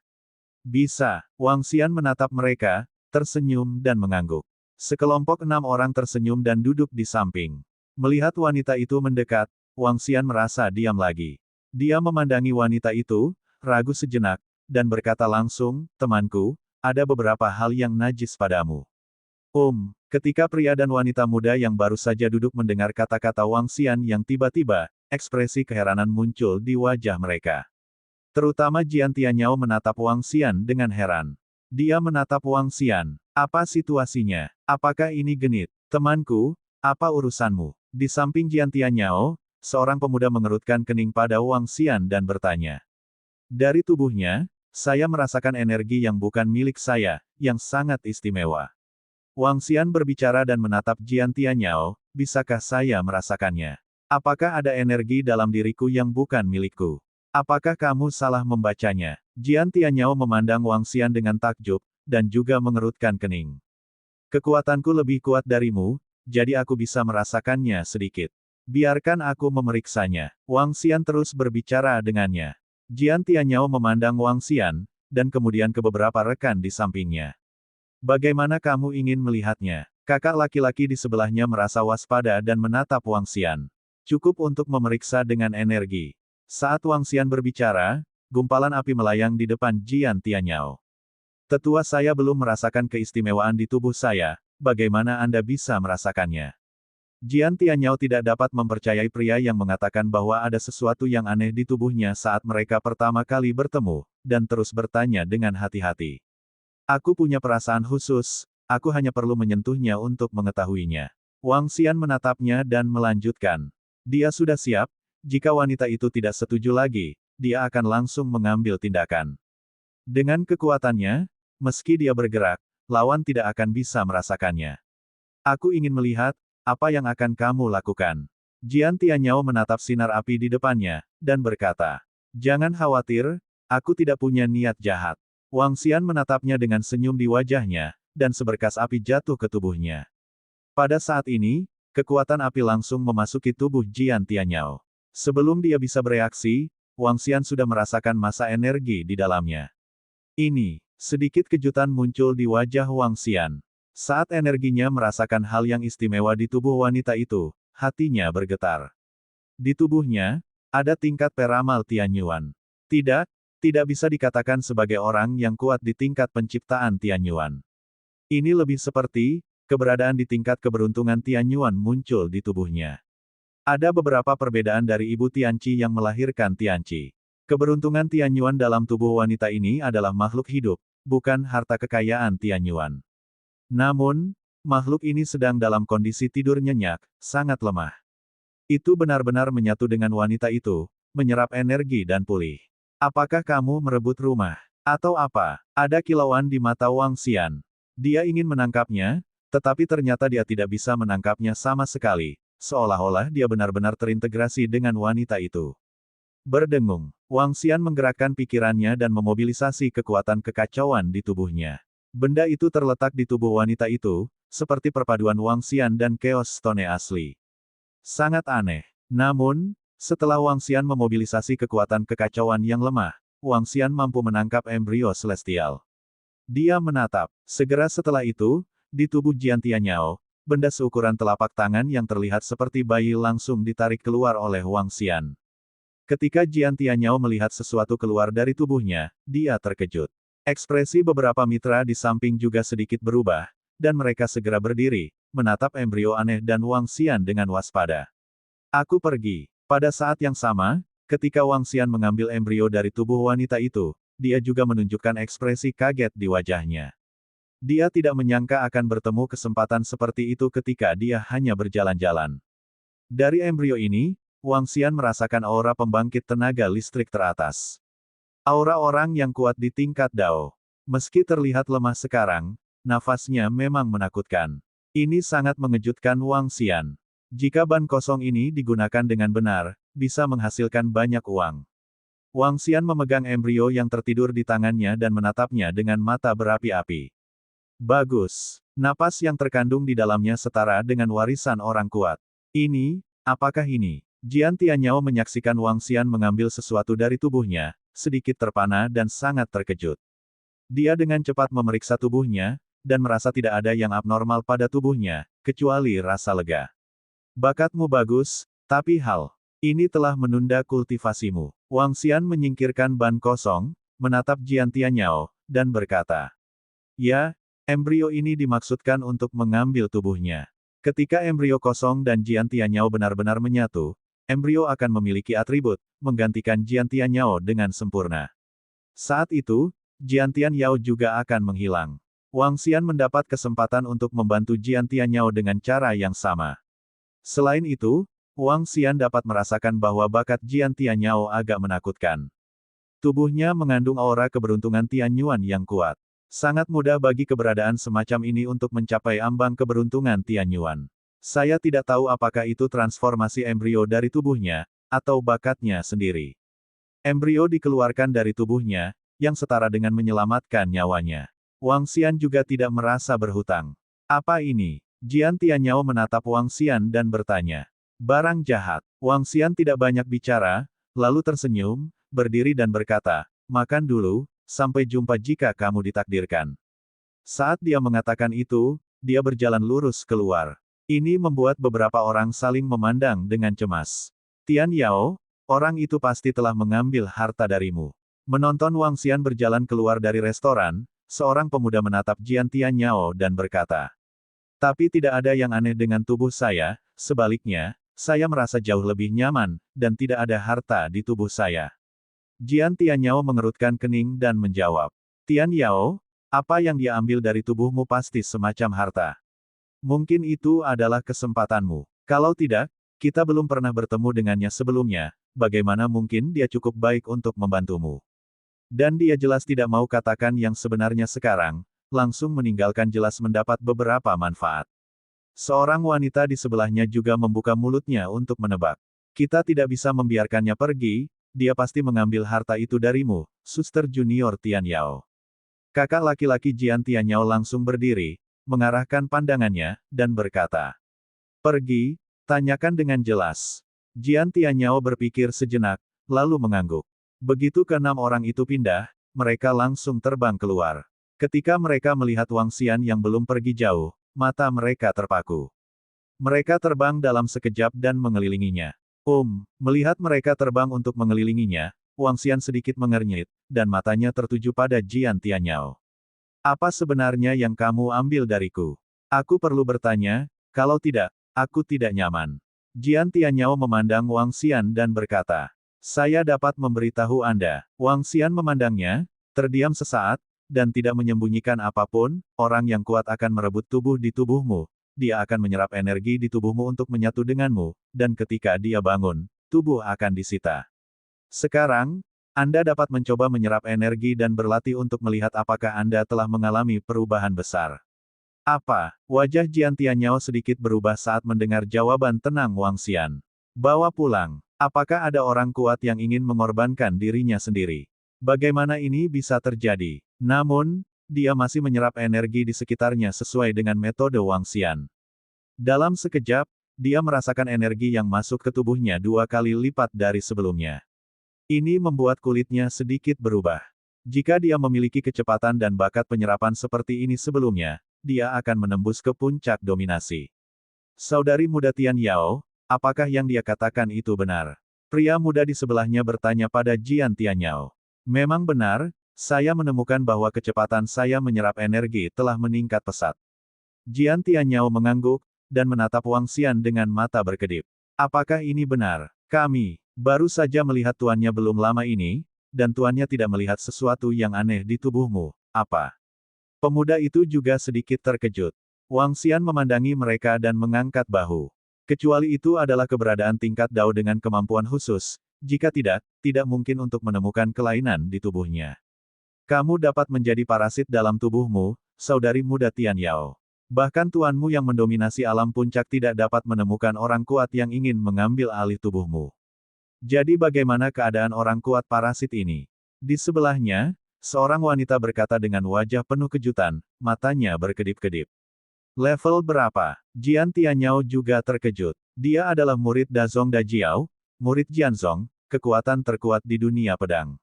Bisa, Wang Xian menatap mereka, tersenyum dan mengangguk. Sekelompok 6 orang tersenyum dan duduk di samping. Melihat wanita itu mendekat, Wang Xian merasa diam lagi. Dia memandangi wanita itu, ragu sejenak, dan berkata langsung, temanku, ada beberapa hal yang najis padamu. Ketika pria dan wanita muda yang baru saja duduk mendengar kata-kata Wang Xian yang tiba-tiba, ekspresi keheranan muncul di wajah mereka. Terutama Jian Tianyao menatap Wang Xian dengan heran. Dia menatap Wang Xian. Apa situasinya? Apakah ini genit? Temanku, apa urusanmu? Di samping Jian Tianyao, seorang pemuda mengerutkan kening pada Wang Xian dan bertanya. Dari tubuhnya, saya merasakan energi yang bukan milik saya, yang sangat istimewa. Wang Xian berbicara dan menatap Jian Tianyao, bisakah saya merasakannya? Apakah ada energi dalam diriku yang bukan milikku? Apakah kamu salah membacanya? Jian Tianyao memandang Wang Xian dengan takjub, dan juga mengerutkan kening. Kekuatanku lebih kuat darimu, jadi aku bisa merasakannya sedikit. Biarkan aku memeriksanya. Wang Xian terus berbicara dengannya. Jian Tianyao memandang Wang Xian, dan kemudian ke beberapa rekan di sampingnya. Bagaimana kamu ingin melihatnya? Kakak laki-laki di sebelahnya merasa waspada dan menatap Wang Xian. Cukup untuk memeriksa dengan energi. Saat Wang Xian berbicara, gumpalan api melayang di depan Jian Tianyao. Tetua saya belum merasakan keistimewaan di tubuh saya, bagaimana Anda bisa merasakannya? Jian Tianyao tidak dapat mempercayai pria yang mengatakan bahwa ada sesuatu yang aneh di tubuhnya saat mereka pertama kali bertemu, dan terus bertanya dengan hati-hati. Aku punya perasaan khusus, aku hanya perlu menyentuhnya untuk mengetahuinya. Wang Xian menatapnya dan melanjutkan. Dia sudah siap, jika wanita itu tidak setuju lagi, dia akan langsung mengambil tindakan. Dengan kekuatannya, meski dia bergerak, lawan tidak akan bisa merasakannya. Aku ingin melihat, apa yang akan kamu lakukan. Jian Tianyao menatap sinar api di depannya, dan berkata. Jangan khawatir, aku tidak punya niat jahat. Wang Xian menatapnya dengan senyum di wajahnya, dan seberkas api jatuh ke tubuhnya. Pada saat ini, kekuatan api langsung memasuki tubuh Jian Tianyao. Sebelum dia bisa bereaksi, Wang Xian sudah merasakan massa energi di dalamnya. Sedikit kejutan muncul di wajah Wang Xian. Saat energinya merasakan hal yang istimewa di tubuh wanita itu, hatinya bergetar. Di tubuhnya, ada tingkat peramal Tianyuan. Tidak bisa dikatakan sebagai orang yang kuat di tingkat penciptaan Tianyuan. Ini lebih seperti, keberadaan di tingkat keberuntungan Tianyuan muncul di tubuhnya. Ada beberapa perbedaan dari ibu Tianqi yang melahirkan Tianqi. Keberuntungan Tianyuan dalam tubuh wanita ini adalah makhluk hidup, bukan harta kekayaan Tianyuan. Namun, makhluk ini sedang dalam kondisi tidur nyenyak, sangat lemah. Itu benar-benar menyatu dengan wanita itu, menyerap energi dan pulih. Apakah kamu merebut rumah? Atau apa? Ada kilauan di mata Wang Xian. Dia ingin menangkapnya, tetapi ternyata dia tidak bisa menangkapnya sama sekali, seolah-olah dia benar-benar terintegrasi dengan wanita itu. Berdengung, Wang Xian menggerakkan pikirannya dan memobilisasi kekuatan kekacauan di tubuhnya. Benda itu terletak di tubuh wanita itu, seperti perpaduan Wang Xian dan Chaos Stone asli. Sangat aneh. Namun, setelah Wang Xian memobilisasi kekuatan kekacauan yang lemah, Wang Xian mampu menangkap embrio celestial. Dia menatap. Segera setelah itu, di tubuh Jian Tianyao, benda seukuran telapak tangan yang terlihat seperti bayi langsung ditarik keluar oleh Wang Xian. Ketika Jian Tianyao melihat sesuatu keluar dari tubuhnya, dia terkejut. Ekspresi beberapa mitra di samping juga sedikit berubah, dan mereka segera berdiri, menatap embrio aneh dan Wang Xian dengan waspada. Aku pergi. Pada saat yang sama, ketika Wang Xian mengambil embrio dari tubuh wanita itu, dia juga menunjukkan ekspresi kaget di wajahnya. Dia tidak menyangka akan bertemu kesempatan seperti itu ketika dia hanya berjalan-jalan. Dari embrio ini, Wang Xian merasakan aura pembangkit tenaga listrik teratas. Aura orang yang kuat di tingkat Dao. Meski terlihat lemah sekarang, nafasnya memang menakutkan. Ini sangat mengejutkan Wang Xian. Jika ban kosong ini digunakan dengan benar, bisa menghasilkan banyak uang. Wang Xian memegang embrio yang tertidur di tangannya dan menatapnya dengan mata berapi-api. Bagus. Napas yang terkandung di dalamnya setara dengan warisan orang kuat. Apakah ini? Jian Tianyao menyaksikan Wang Xian mengambil sesuatu dari tubuhnya, sedikit terpana dan sangat terkejut. Dia dengan cepat memeriksa tubuhnya, dan merasa tidak ada yang abnormal pada tubuhnya, kecuali rasa lega. Bakatmu bagus, tapi hal ini telah menunda kultivasimu. Wang Xian menyingkirkan ban kosong, menatap Jian Tianyao, dan berkata, Ya, Embrio ini dimaksudkan untuk mengambil tubuhnya. Ketika embrio kosong dan Jian Tianyao benar-benar menyatu, embrio akan memiliki atribut, menggantikan Jian Tianyao dengan sempurna. Saat itu, Jian Tianyao juga akan menghilang. Wang Xian mendapat kesempatan untuk membantu Jian Tianyao dengan cara yang sama. Selain itu, Wang Xian dapat merasakan bahwa bakat Jian Tianyao agak menakutkan. Tubuhnya mengandung aura keberuntungan Tianyuan yang kuat. Sangat mudah bagi keberadaan semacam ini untuk mencapai ambang keberuntungan Tianyuan. Saya tidak tahu apakah itu transformasi embrio dari tubuhnya, atau bakatnya sendiri. Embrio dikeluarkan dari tubuhnya, yang setara dengan menyelamatkan nyawanya. Wang Xian juga tidak merasa berhutang. Apa ini? Jian Tianyao menatap Wang Xian dan bertanya. Barang jahat. Wang Xian tidak banyak bicara, lalu tersenyum, berdiri dan berkata, makan dulu, sampai jumpa jika kamu ditakdirkan. Saat dia mengatakan itu, dia berjalan lurus keluar. Ini membuat beberapa orang saling memandang dengan cemas. Tian Yao, orang itu pasti telah mengambil harta darimu. Menonton Wang Xian berjalan keluar dari restoran, seorang pemuda menatap Jian Tianyao dan berkata, tapi tidak ada yang aneh dengan tubuh saya, sebaliknya, saya merasa jauh lebih nyaman, dan tidak ada harta di tubuh saya. Jian Tianyao mengerutkan kening dan menjawab. Tian Yao, apa yang dia ambil dari tubuhmu pasti semacam harta. Mungkin itu adalah kesempatanmu. Kalau tidak, kita belum pernah bertemu dengannya sebelumnya, bagaimana mungkin dia cukup baik untuk membantumu. Dan dia jelas tidak mau katakan yang sebenarnya sekarang, langsung meninggalkan jelas mendapat beberapa manfaat. Seorang wanita di sebelahnya juga membuka mulutnya untuk menebak. Kita tidak bisa membiarkannya pergi, dia pasti mengambil harta itu darimu, Suster Junior Tian Yao. Kakak laki-laki Jian Tianyao langsung berdiri, mengarahkan pandangannya, dan berkata. Pergi, tanyakan dengan jelas. Jian Tianyao berpikir sejenak, lalu mengangguk. Begitu keenam orang itu pindah, mereka langsung terbang keluar. Ketika mereka melihat Wang Xian yang belum pergi jauh, mata mereka terpaku. Mereka terbang dalam sekejap dan mengelilinginya. Melihat mereka terbang untuk mengelilinginya, Wang Xian sedikit mengernyit, dan matanya tertuju pada Jian Tianyao. Apa sebenarnya yang kamu ambil dariku? Aku perlu bertanya, kalau tidak, aku tidak nyaman. Jian Tianyao memandang Wang Xian dan berkata, saya dapat memberitahu Anda. Wang Xian memandangnya, terdiam sesaat, dan tidak menyembunyikan apapun, orang yang kuat akan merebut tubuh di tubuhmu. Dia akan menyerap energi di tubuhmu untuk menyatu denganmu, dan ketika dia bangun, tubuh akan disita. Sekarang, Anda dapat mencoba menyerap energi dan berlatih untuk melihat apakah Anda telah mengalami perubahan besar. Apa? Wajah Jian Tianyao sedikit berubah saat mendengar jawaban tenang Wang Xian. Bawa pulang. Apakah ada orang kuat yang ingin mengorbankan dirinya sendiri? Bagaimana ini bisa terjadi? Namun, dia masih menyerap energi di sekitarnya sesuai dengan metode Wang Xian. Dalam sekejap, dia merasakan energi yang masuk ke tubuhnya 2 kali lipat dari sebelumnya. Ini membuat kulitnya sedikit berubah. Jika dia memiliki kecepatan dan bakat penyerapan seperti ini sebelumnya, dia akan menembus ke puncak dominasi. Saudari muda Tian Yao, apakah yang dia katakan itu benar? Pria muda di sebelahnya bertanya pada Jian Tianyao. Memang benar, saya menemukan bahwa kecepatan saya menyerap energi telah meningkat pesat. Jian Tianyao mengangguk, dan menatap Wang Xian dengan mata berkedip. Apakah ini benar? Kami baru saja melihat tuannya belum lama ini, dan tuannya tidak melihat sesuatu yang aneh di tubuhmu. Apa? Pemuda itu juga sedikit terkejut. Wang Xian memandangi mereka dan mengangkat bahu. Kecuali itu adalah keberadaan tingkat Dao dengan kemampuan khusus, jika tidak, tidak mungkin untuk menemukan kelainan di tubuhnya. Kamu dapat menjadi parasit dalam tubuhmu, saudari muda Tian Yao. Bahkan tuanmu yang mendominasi alam puncak tidak dapat menemukan orang kuat yang ingin mengambil alih tubuhmu. Jadi bagaimana keadaan orang kuat parasit ini? Di sebelahnya, seorang wanita berkata dengan wajah penuh kejutan, matanya berkedip-kedip. Level berapa? Jian Tianyao juga terkejut. Dia adalah murid Dazong Dajiao, murid Jianzong, kekuatan terkuat di dunia pedang.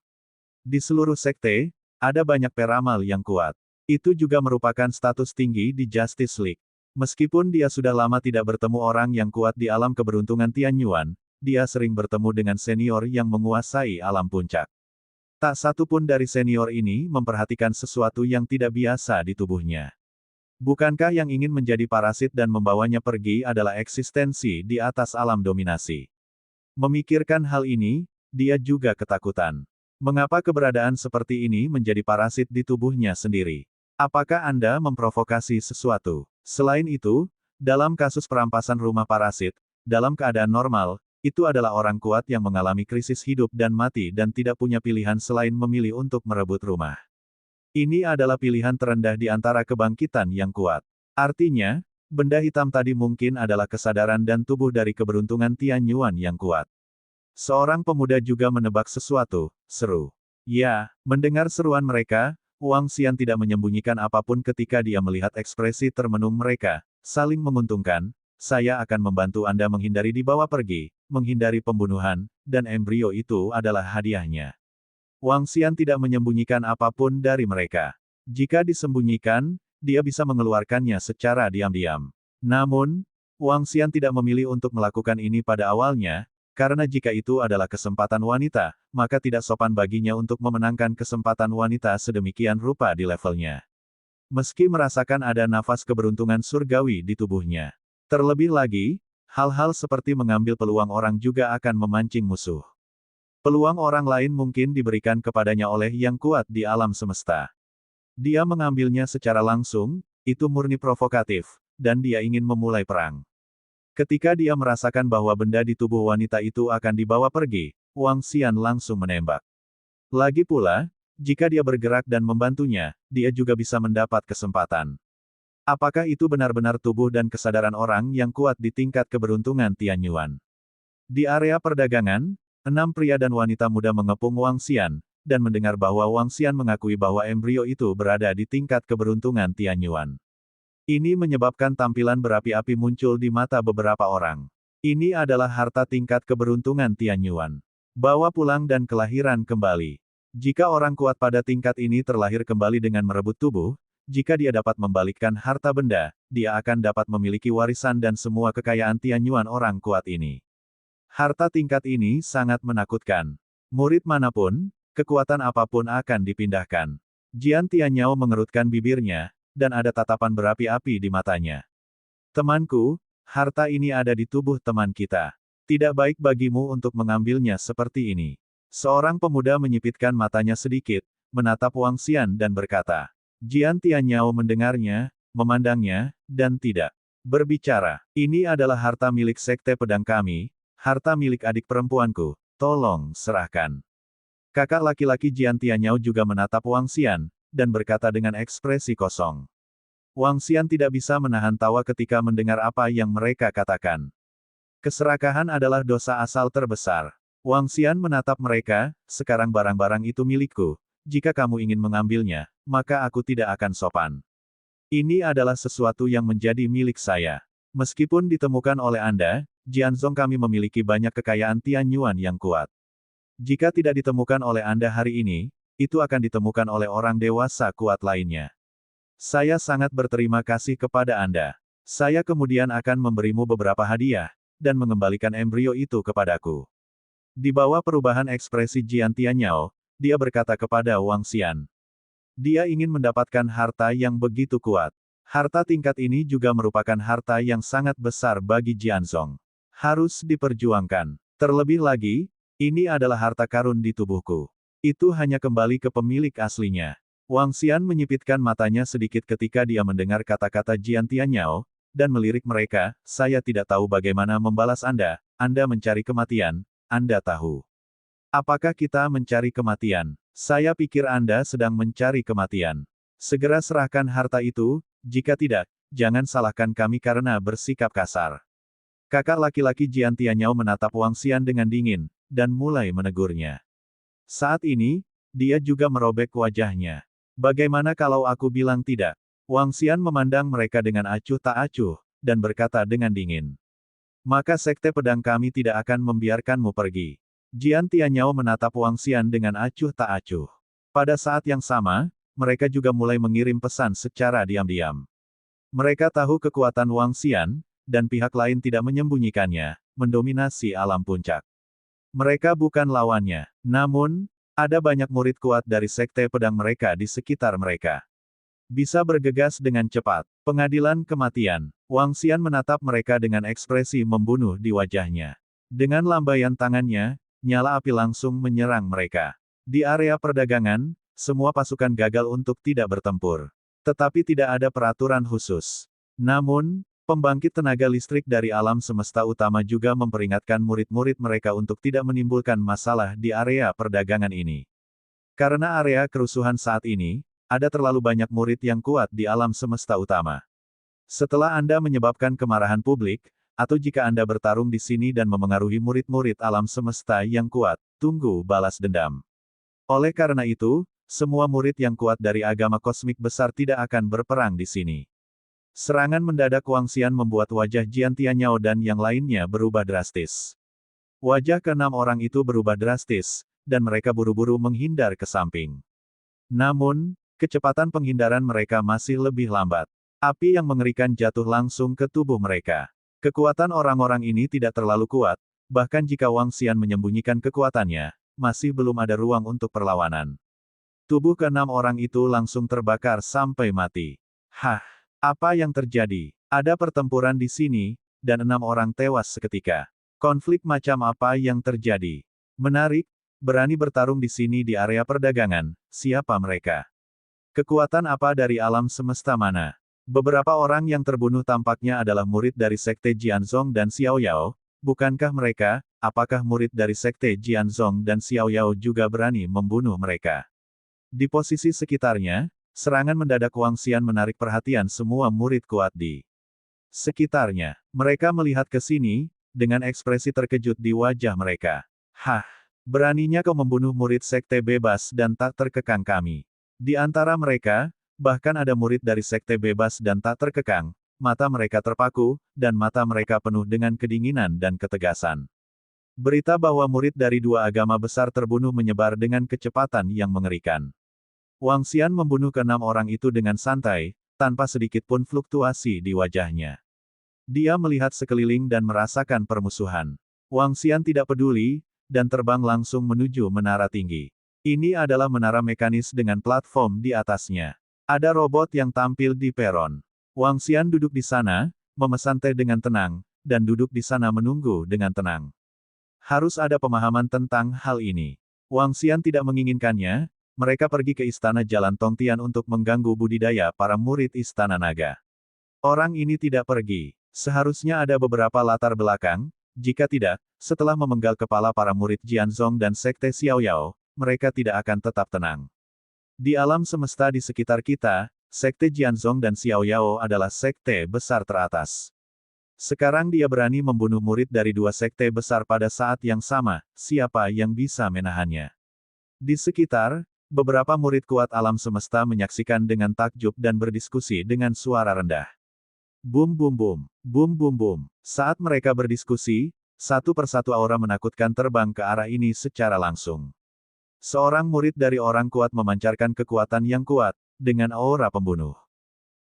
Di seluruh sekte, ada banyak peramal yang kuat. Itu juga merupakan status tinggi di Justice League. Meskipun dia sudah lama tidak bertemu orang yang kuat di alam keberuntungan Tianyuan, dia sering bertemu dengan senior yang menguasai alam puncak. Tak satu pun dari senior ini memperhatikan sesuatu yang tidak biasa di tubuhnya. Bukankah yang ingin menjadi parasit dan membawanya pergi adalah eksistensi di atas alam dominasi? Memikirkan hal ini, dia juga ketakutan. Mengapa keberadaan seperti ini menjadi parasit di tubuhnya sendiri? Apakah Anda memprovokasi sesuatu? Selain itu, dalam kasus perampasan rumah parasit, dalam keadaan normal, itu adalah orang kuat yang mengalami krisis hidup dan mati dan tidak punya pilihan selain memilih untuk merebut rumah. Ini adalah pilihan terendah di antara kebangkitan yang kuat. Artinya, benda hitam tadi mungkin adalah kesadaran dan tubuh dari keberuntungan Tian Yuan yang kuat. Seorang pemuda juga menebak sesuatu, seru. Ya, mendengar seruan mereka, Wang Xian tidak menyembunyikan apapun ketika dia melihat ekspresi termenung mereka, saling menguntungkan, saya akan membantu Anda menghindari dibawa pergi, menghindari pembunuhan, dan embrio itu adalah hadiahnya. Wang Xian tidak menyembunyikan apapun dari mereka. Jika disembunyikan, dia bisa mengeluarkannya secara diam-diam. Namun, Wang Xian tidak memilih untuk melakukan ini pada awalnya, karena jika itu adalah kesempatan wanita, maka tidak sopan baginya untuk memenangkan kesempatan wanita sedemikian rupa di levelnya. Meski merasakan ada nafas keberuntungan surgawi di tubuhnya. Terlebih lagi, hal-hal seperti mengambil peluang orang juga akan memancing musuh. Peluang orang lain mungkin diberikan kepadanya oleh yang kuat di alam semesta. Dia mengambilnya secara langsung, itu murni provokatif, dan dia ingin memulai perang. Ketika dia merasakan bahwa benda di tubuh wanita itu akan dibawa pergi, Wang Xian langsung menembak. Lagi pula, jika dia bergerak dan membantunya, dia juga bisa mendapat kesempatan. Apakah itu benar-benar tubuh dan kesadaran orang yang kuat di tingkat keberuntungan Tian Yuan? Di area perdagangan, 6 pria dan wanita muda mengepung Wang Xian, dan mendengar bahwa Wang Xian mengakui bahwa embrio itu berada di tingkat keberuntungan Tian Yuan. Ini menyebabkan tampilan berapi-api muncul di mata beberapa orang. Ini adalah harta tingkat keberuntungan Tian Yuan. Bawa pulang dan kelahiran kembali. Jika orang kuat pada tingkat ini terlahir kembali dengan merebut tubuh, jika dia dapat membalikkan harta benda, dia akan dapat memiliki warisan dan semua kekayaan Tian Yuan orang kuat ini. Harta tingkat ini sangat menakutkan. Murid manapun, kekuatan apapun akan dipindahkan. Jian Tianyao mengerutkan bibirnya, dan ada tatapan berapi-api di matanya. Temanku, harta ini ada di tubuh teman kita. Tidak baik bagimu untuk mengambilnya seperti ini. Seorang pemuda menyipitkan matanya sedikit, menatap Wang Xian dan berkata. Jian Tianyao mendengarnya, memandangnya, dan tidak berbicara. Ini adalah harta milik sekte pedang kami, harta milik adik perempuanku, tolong serahkan. Kakak laki-laki Jian Tianyao juga menatap Wang Xian, dan berkata dengan ekspresi kosong. Wang Xian tidak bisa menahan tawa ketika mendengar apa yang mereka katakan. Keserakahan adalah dosa asal terbesar. Wang Xian menatap mereka, sekarang barang-barang itu milikku, jika kamu ingin mengambilnya, maka aku tidak akan sopan. Ini adalah sesuatu yang menjadi milik saya. Meskipun ditemukan oleh Anda, Jianzong kami memiliki banyak kekayaan Tian Yuan yang kuat. Jika tidak ditemukan oleh Anda hari ini, itu akan ditemukan oleh orang dewasa kuat lainnya. Saya sangat berterima kasih kepada Anda. Saya kemudian akan memberimu beberapa hadiah, dan mengembalikan embrio itu kepadaku. Di bawah perubahan ekspresi Jian Tianyao, dia berkata kepada Wang Xian. Dia ingin mendapatkan harta yang begitu kuat. Harta tingkat ini juga merupakan harta yang sangat besar bagi Jianzong. Harus diperjuangkan. Terlebih lagi, ini adalah harta karun di tubuhku. Itu hanya kembali ke pemilik aslinya. Wang Xian menyipitkan matanya sedikit ketika dia mendengar kata-kata Jian Tianyao, dan melirik mereka, saya tidak tahu bagaimana membalas Anda mencari kematian, Anda tahu. Apakah kita mencari kematian? Saya pikir Anda sedang mencari kematian. Segera serahkan harta itu, jika tidak, jangan salahkan kami karena bersikap kasar. Kakak laki-laki Jian Tianyao menatap Wang Xian dengan dingin, dan mulai menegurnya. Saat ini, dia juga merobek wajahnya. Bagaimana kalau aku bilang tidak? Wang Xian memandang mereka dengan acuh tak acuh, dan berkata dengan dingin. Maka sekte pedang kami tidak akan membiarkanmu pergi. Jian Tianyao menatap Wang Xian dengan acuh tak acuh. Pada saat yang sama, mereka juga mulai mengirim pesan secara diam-diam. Mereka tahu kekuatan Wang Xian, dan pihak lain tidak menyembunyikannya, mendominasi alam puncak. Mereka bukan lawannya. Namun, ada banyak murid kuat dari sekte pedang mereka di sekitar mereka. Bisa bergegas dengan cepat. Pengadilan kematian. Wang Xian menatap mereka dengan ekspresi membunuh di wajahnya. Dengan lambaian tangannya, nyala api langsung menyerang mereka. Di area perdagangan, semua pasukan gagal untuk tidak bertempur. Tetapi tidak ada peraturan khusus. Namun, pembangkit tenaga listrik dari alam semesta utama juga memperingatkan murid-murid mereka untuk tidak menimbulkan masalah di area perdagangan ini. Karena area kerusuhan saat ini, ada terlalu banyak murid yang kuat di alam semesta utama. Setelah Anda menyebabkan kemarahan publik, atau jika Anda bertarung di sini dan memengaruhi murid-murid alam semesta yang kuat, tunggu balas dendam. Oleh karena itu, semua murid yang kuat dari agama kosmik besar tidak akan berperang di sini. Serangan mendadak Wang Xian membuat wajah Jian Tianyao dan yang lainnya berubah drastis. Wajah keenam orang itu berubah drastis, dan mereka buru-buru menghindar ke samping. Namun, kecepatan penghindaran mereka masih lebih lambat. Api yang mengerikan jatuh langsung ke tubuh mereka. Kekuatan orang-orang ini tidak terlalu kuat, bahkan jika Wang Xian menyembunyikan kekuatannya, masih belum ada ruang untuk perlawanan. Tubuh keenam orang itu langsung terbakar sampai mati. Hah, apa yang terjadi? Ada pertempuran di sini, dan 6 orang tewas seketika. Konflik macam apa yang terjadi? Menarik, berani bertarung di sini di area perdagangan, siapa mereka? Kekuatan apa dari alam semesta mana? Beberapa orang yang terbunuh tampaknya adalah murid dari Sekte Jianzong dan Xiaoyao, bukankah mereka, apakah murid dari Sekte Jianzong dan Xiaoyao juga berani membunuh mereka? Di posisi sekitarnya, serangan mendadak Wang Xian menarik perhatian semua murid kuat di sekitarnya. Mereka melihat ke sini, dengan ekspresi terkejut di wajah mereka. Hah, beraninya kau membunuh murid Sekte Bebas dan tak terkekang kami. Di antara mereka, bahkan ada murid dari Sekte Bebas dan tak terkekang, mata mereka terpaku, dan mata mereka penuh dengan kedinginan dan ketegasan. Berita bahwa murid dari dua agama besar terbunuh menyebar dengan kecepatan yang mengerikan. Wang Xian membunuh ke-6 orang itu dengan santai, tanpa sedikit pun fluktuasi di wajahnya. Dia melihat sekeliling dan merasakan permusuhan. Wang Xian tidak peduli, dan terbang langsung menuju menara tinggi. Ini adalah menara mekanis dengan platform di atasnya. Ada robot yang tampil di peron. Wang Xian duduk di sana, memesan teh dengan tenang, dan duduk di sana menunggu dengan tenang. Harus ada pemahaman tentang hal ini. Wang Xian tidak menginginkannya, mereka pergi ke Istana Jalan Tongtian untuk mengganggu budidaya para murid Istana Naga. Orang ini tidak pergi. Seharusnya ada beberapa latar belakang, jika tidak, setelah memenggal kepala para murid Jianzong dan Sekte Xiaoyao, mereka tidak akan tetap tenang. Di alam semesta di sekitar kita, Sekte Jianzong dan Xiaoyao adalah sekte besar teratas. Sekarang dia berani membunuh murid dari dua sekte besar pada saat yang sama, siapa yang bisa menahannya? Di sekitar, beberapa murid kuat alam semesta menyaksikan dengan takjub dan berdiskusi dengan suara rendah. Bum bum bum, bum bum bum. Saat mereka berdiskusi, satu persatu aura menakutkan terbang ke arah ini secara langsung. Seorang murid dari orang kuat memancarkan kekuatan yang kuat, dengan aura pembunuh.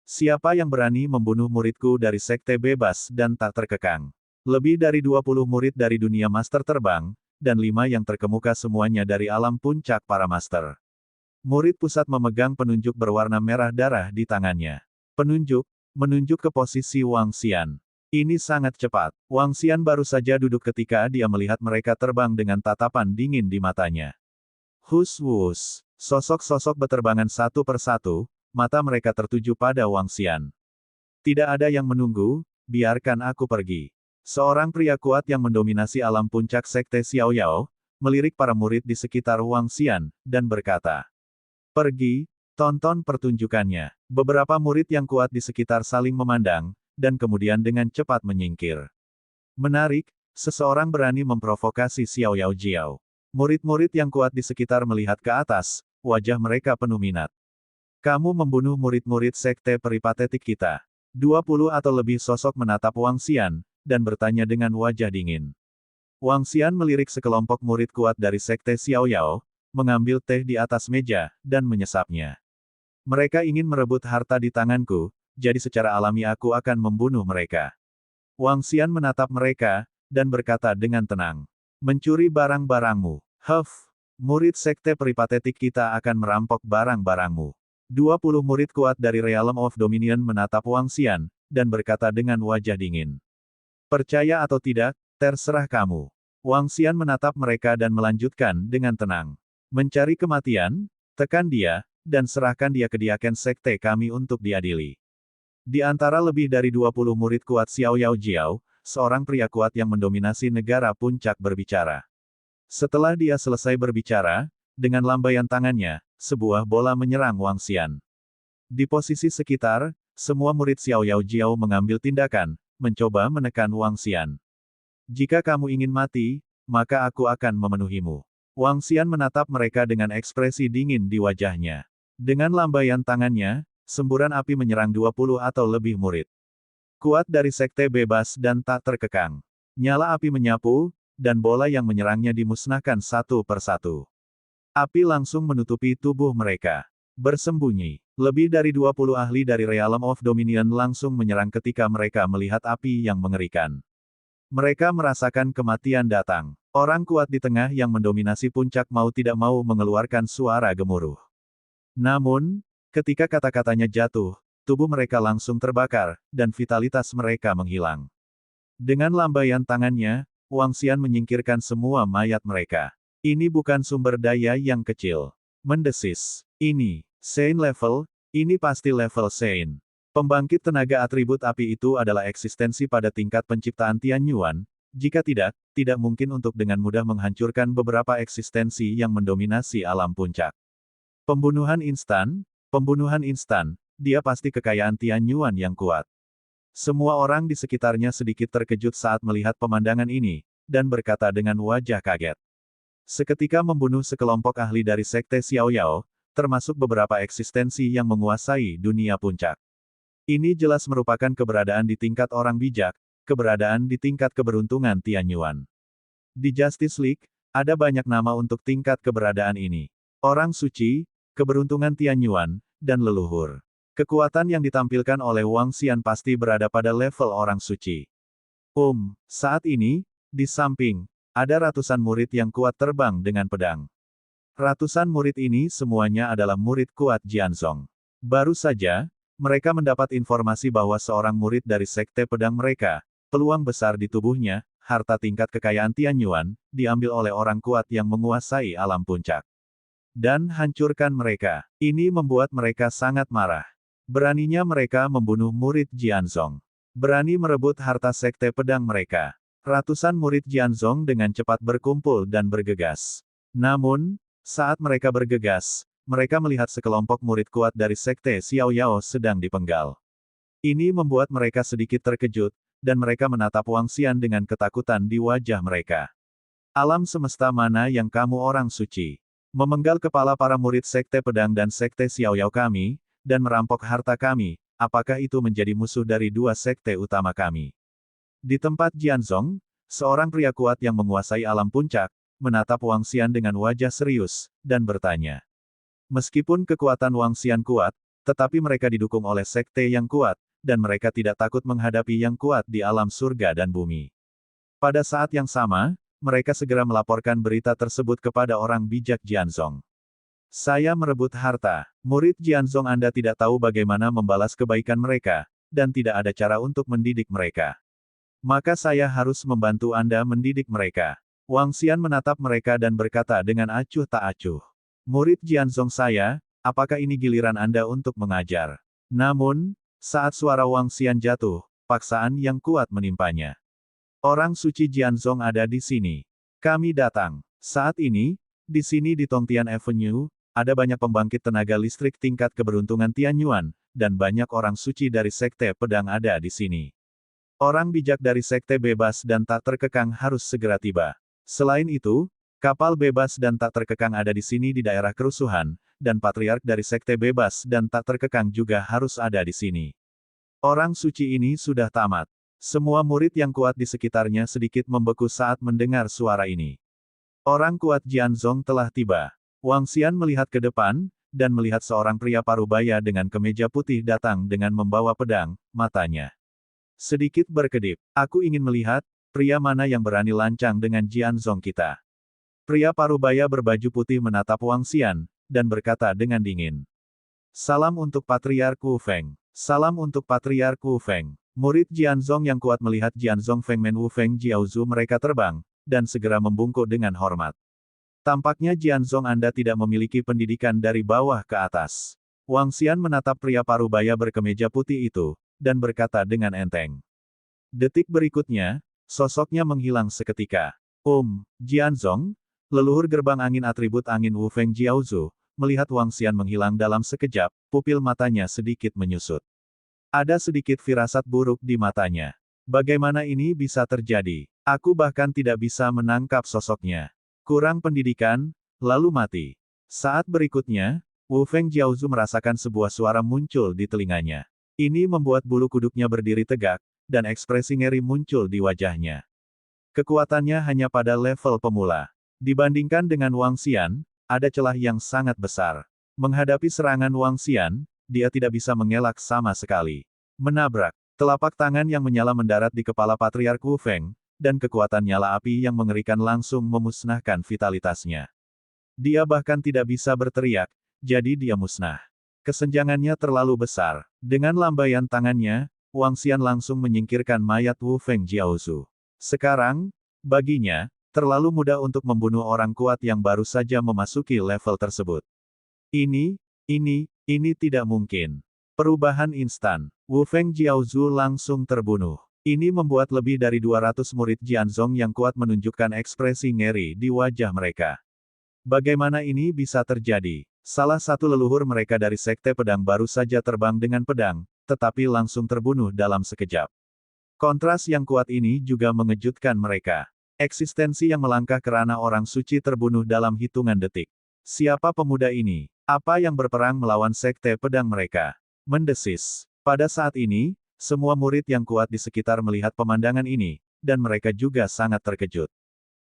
Siapa yang berani membunuh muridku dari sekte bebas dan tak terkekang? Lebih dari 20 murid dari dunia master terbang, dan 5 yang terkemuka semuanya dari alam puncak para master. Murid pusat memegang penunjuk berwarna merah darah di tangannya. Penunjuk, menunjuk ke posisi Wang Xian. Ini sangat cepat. Wang Xian baru saja duduk ketika dia melihat mereka terbang dengan tatapan dingin di matanya. Hus-wus. Sosok-sosok beterbangan satu persatu, mata mereka tertuju pada Wang Xian. Tidak ada yang menunggu, biarkan aku pergi. Seorang pria kuat yang mendominasi alam puncak sekte Xiaoyao, melirik para murid di sekitar Wang Xian, dan berkata, "Pergi, tonton pertunjukannya." Beberapa murid yang kuat di sekitar saling memandang, dan kemudian dengan cepat menyingkir. Menarik, seseorang berani memprovokasi Xiaoyao Jiao. Murid-murid yang kuat di sekitar melihat ke atas, wajah mereka penuh minat. Kamu membunuh murid-murid sekte peripatetik kita. 20 atau lebih sosok menatap Wang Xian, dan bertanya dengan wajah dingin. Wang Xian melirik sekelompok murid kuat dari sekte Xiaoyao, mengambil teh di atas meja, dan menyesapnya. Mereka ingin merebut harta di tanganku, jadi secara alami aku akan membunuh mereka. Wang Xian menatap mereka, dan berkata dengan tenang. Mencuri barang-barangmu. Murid sekte peripatetik kita akan merampok barang-barangmu. 20 murid kuat dari Realm of Dominion menatap Wang Xian, dan berkata dengan wajah dingin. Percaya atau tidak, terserah kamu. Wang Xian menatap mereka dan melanjutkan dengan tenang. Mencari kematian, tekan dia, dan serahkan dia ke diaken sekte kami untuk diadili. Di antara lebih dari 20 murid kuat Xiao Yao Jiao, seorang pria kuat yang mendominasi negara puncak berbicara. Setelah dia selesai berbicara, dengan lambaian tangannya, sebuah bola menyerang Wang Xian. Di posisi sekitar, semua murid Xiao Yao Jiao mengambil tindakan, mencoba menekan Wang Xian. Jika kamu ingin mati, maka aku akan memenuhimu. Wang Xian menatap mereka dengan ekspresi dingin di wajahnya. Dengan lambaian tangannya, semburan api menyerang 20 atau lebih murid kuat dari sekte bebas dan tak terkekang. Nyala api menyapu, dan bola yang menyerangnya dimusnahkan satu persatu. Api langsung menutupi tubuh mereka. Bersembunyi. Lebih dari 20 ahli dari Realm of Dominion langsung menyerang ketika mereka melihat api yang mengerikan. Mereka merasakan kematian datang. Orang kuat di tengah yang mendominasi puncak mau tidak mau mengeluarkan suara gemuruh. Namun, ketika kata-katanya jatuh, tubuh mereka langsung terbakar, dan vitalitas mereka menghilang. Dengan lambaian tangannya, Wang Xian menyingkirkan semua mayat mereka. Ini bukan sumber daya yang kecil. Mendesis. Ini, Saint level, ini pasti level Saint. Pembangkit tenaga atribut api itu adalah eksistensi pada tingkat penciptaan Tianyuan, jika tidak, tidak mungkin untuk dengan mudah menghancurkan beberapa eksistensi yang mendominasi alam puncak. Pembunuhan instan, dia pasti kekayaan Tianyuan yang kuat. Semua orang di sekitarnya sedikit terkejut saat melihat pemandangan ini, dan berkata dengan wajah kaget. Seketika membunuh sekelompok ahli dari sekte Xiao Yao, termasuk beberapa eksistensi yang menguasai dunia puncak. Ini jelas merupakan keberadaan di tingkat orang bijak, keberadaan di tingkat keberuntungan Tianyuan. Di Justice League, ada banyak nama untuk tingkat keberadaan ini. Orang suci, keberuntungan Tianyuan, dan leluhur. Kekuatan yang ditampilkan oleh Wang Xian pasti berada pada level orang suci. Saat ini, di samping, ada ratusan murid yang kuat terbang dengan pedang. Ratusan murid ini semuanya adalah murid kuat Jianzong. Baru saja, mereka mendapat informasi bahwa seorang murid dari sekte pedang mereka, peluang besar di tubuhnya, harta tingkat kekayaan Tianyuan, diambil oleh orang kuat yang menguasai alam puncak. Dan hancurkan mereka. Ini membuat mereka sangat marah. Beraninya mereka membunuh murid Jianzong. Berani merebut harta sekte pedang mereka. Ratusan murid Jianzong dengan cepat berkumpul dan bergegas. Namun, saat mereka bergegas, mereka melihat sekelompok murid kuat dari sekte Xiao Yao sedang dipenggal. Ini membuat mereka sedikit terkejut, dan mereka menatap Wang Xian dengan ketakutan di wajah mereka. Alam semesta mana yang kamu orang suci? Memenggal kepala para murid sekte pedang dan sekte Xiao Yao kami, dan merampok harta kami, apakah itu menjadi musuh dari dua sekte utama kami? Di tempat Jianzong, seorang pria kuat yang menguasai alam puncak, menatap Wang Xian dengan wajah serius, dan bertanya. Meskipun kekuatan Wang Xian kuat, tetapi mereka didukung oleh sekte yang kuat, dan mereka tidak takut menghadapi yang kuat di alam surga dan bumi. Pada saat yang sama, mereka segera melaporkan berita tersebut kepada orang bijak Jianzong. Saya merebut harta. Murid Jianzong Anda tidak tahu bagaimana membalas kebaikan mereka, dan tidak ada cara untuk mendidik mereka. Maka saya harus membantu Anda mendidik mereka. Wang Xian menatap mereka dan berkata dengan acuh tak acuh. Murid Jianzong saya, apakah ini giliran Anda untuk mengajar? Namun, saat suara Wang Xian jatuh, paksaan yang kuat menimpanya. Orang suci Jianzong ada di sini. Kami datang. Saat ini, di sini di Tongtian Avenue, ada banyak pembangkit tenaga listrik tingkat keberuntungan Tianyuan, dan banyak orang suci dari sekte pedang ada di sini. Orang bijak dari sekte bebas dan tak terkekang harus segera tiba. Selain itu, kapal bebas dan tak terkekang ada di sini di daerah kerusuhan, dan patriark dari sekte bebas dan tak terkekang juga harus ada di sini. Orang suci ini sudah tamat. Semua murid yang kuat di sekitarnya sedikit membeku saat mendengar suara ini. Orang kuat Jianzong telah tiba. Wang Xian melihat ke depan, dan melihat seorang pria parubaya dengan kemeja putih datang dengan membawa pedang, matanya sedikit berkedip. Aku ingin melihat, pria mana yang berani lancang dengan Jianzong kita. Pria parubaya berbaju putih menatap Wang Xian, dan berkata dengan dingin. Salam untuk Patriark Wu Feng. Salam untuk Patriark Wu Feng. Murid Jianzong yang kuat melihat Jianzong Fengmen Wu Feng Jiaozu mereka terbang, dan segera membungkuk dengan hormat. Tampaknya Jianzong Anda tidak memiliki pendidikan dari bawah ke atas. Wang Xian menatap pria parubaya berkemeja putih itu, dan berkata dengan enteng. Detik berikutnya, sosoknya menghilang seketika. Jianzong, leluhur gerbang angin atribut angin Wu Feng Jiaozu, melihat Wang Xian menghilang dalam sekejap, pupil matanya sedikit menyusut. Ada sedikit firasat buruk di matanya. Bagaimana ini bisa terjadi? Aku bahkan tidak bisa menangkap sosoknya. Kurang pendidikan, lalu mati. Saat berikutnya, Wu Feng Jiaozu merasakan sebuah suara muncul di telinganya. Ini membuat bulu kuduknya berdiri tegak, dan ekspresi ngeri muncul di wajahnya. Kekuatannya hanya pada level pemula. Dibandingkan dengan Wang Xian, ada celah yang sangat besar. Menghadapi serangan Wang Xian, dia tidak bisa mengelak sama sekali. Menabrak, telapak tangan yang menyala mendarat di kepala Patriark Wu Feng, dan kekuatan nyala api yang mengerikan langsung memusnahkan vitalitasnya. Dia bahkan tidak bisa berteriak, jadi dia musnah. Kesenjangannya terlalu besar. Dengan lambaian tangannya, Wang Xian langsung menyingkirkan mayat Wu Feng Jiaozu. Sekarang, baginya, terlalu mudah untuk membunuh orang kuat yang baru saja memasuki level tersebut. Ini tidak mungkin. Perubahan instan. Wu Feng Jiaozu langsung terbunuh. Ini membuat lebih dari 200 murid Jianzong yang kuat menunjukkan ekspresi ngeri di wajah mereka. Bagaimana ini bisa terjadi? Salah satu leluhur mereka dari Sekte Pedang baru saja terbang dengan pedang, tetapi langsung terbunuh dalam sekejap. Kontras yang kuat ini juga mengejutkan mereka. Eksistensi yang melangkah ke ranah orang suci terbunuh dalam hitungan detik. Siapa pemuda ini? Apa yang berperang melawan Sekte Pedang mereka? Mendesis. Pada saat ini, semua murid yang kuat di sekitar melihat pemandangan ini, dan mereka juga sangat terkejut.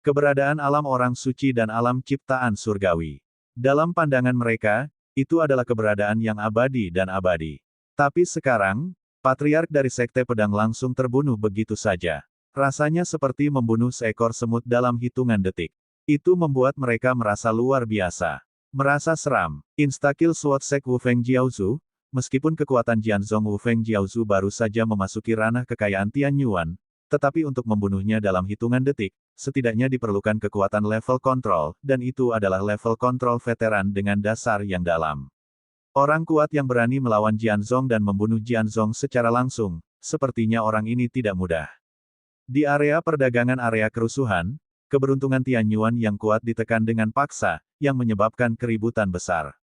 Keberadaan alam orang suci dan alam ciptaan surgawi. Dalam pandangan mereka, itu adalah keberadaan yang abadi dan abadi. Tapi sekarang, Patriark dari Sekte Pedang langsung terbunuh begitu saja. Rasanya seperti membunuh seekor semut dalam hitungan detik. Itu membuat mereka merasa luar biasa. Merasa seram. Instakill Sword Sek Wu Feng Jiaozu, meskipun kekuatan Jianzong Wu Feng Jiaozu baru saja memasuki ranah kekayaan Tian Yuan, tetapi untuk membunuhnya dalam hitungan detik, setidaknya diperlukan kekuatan level kontrol, dan itu adalah level kontrol veteran dengan dasar yang dalam. Orang kuat yang berani melawan Jianzong dan membunuh Jianzong secara langsung, sepertinya orang ini tidak mudah. Di area perdagangan area kerusuhan, keberuntungan Tian Yuan yang kuat ditekan dengan paksa, yang menyebabkan keributan besar.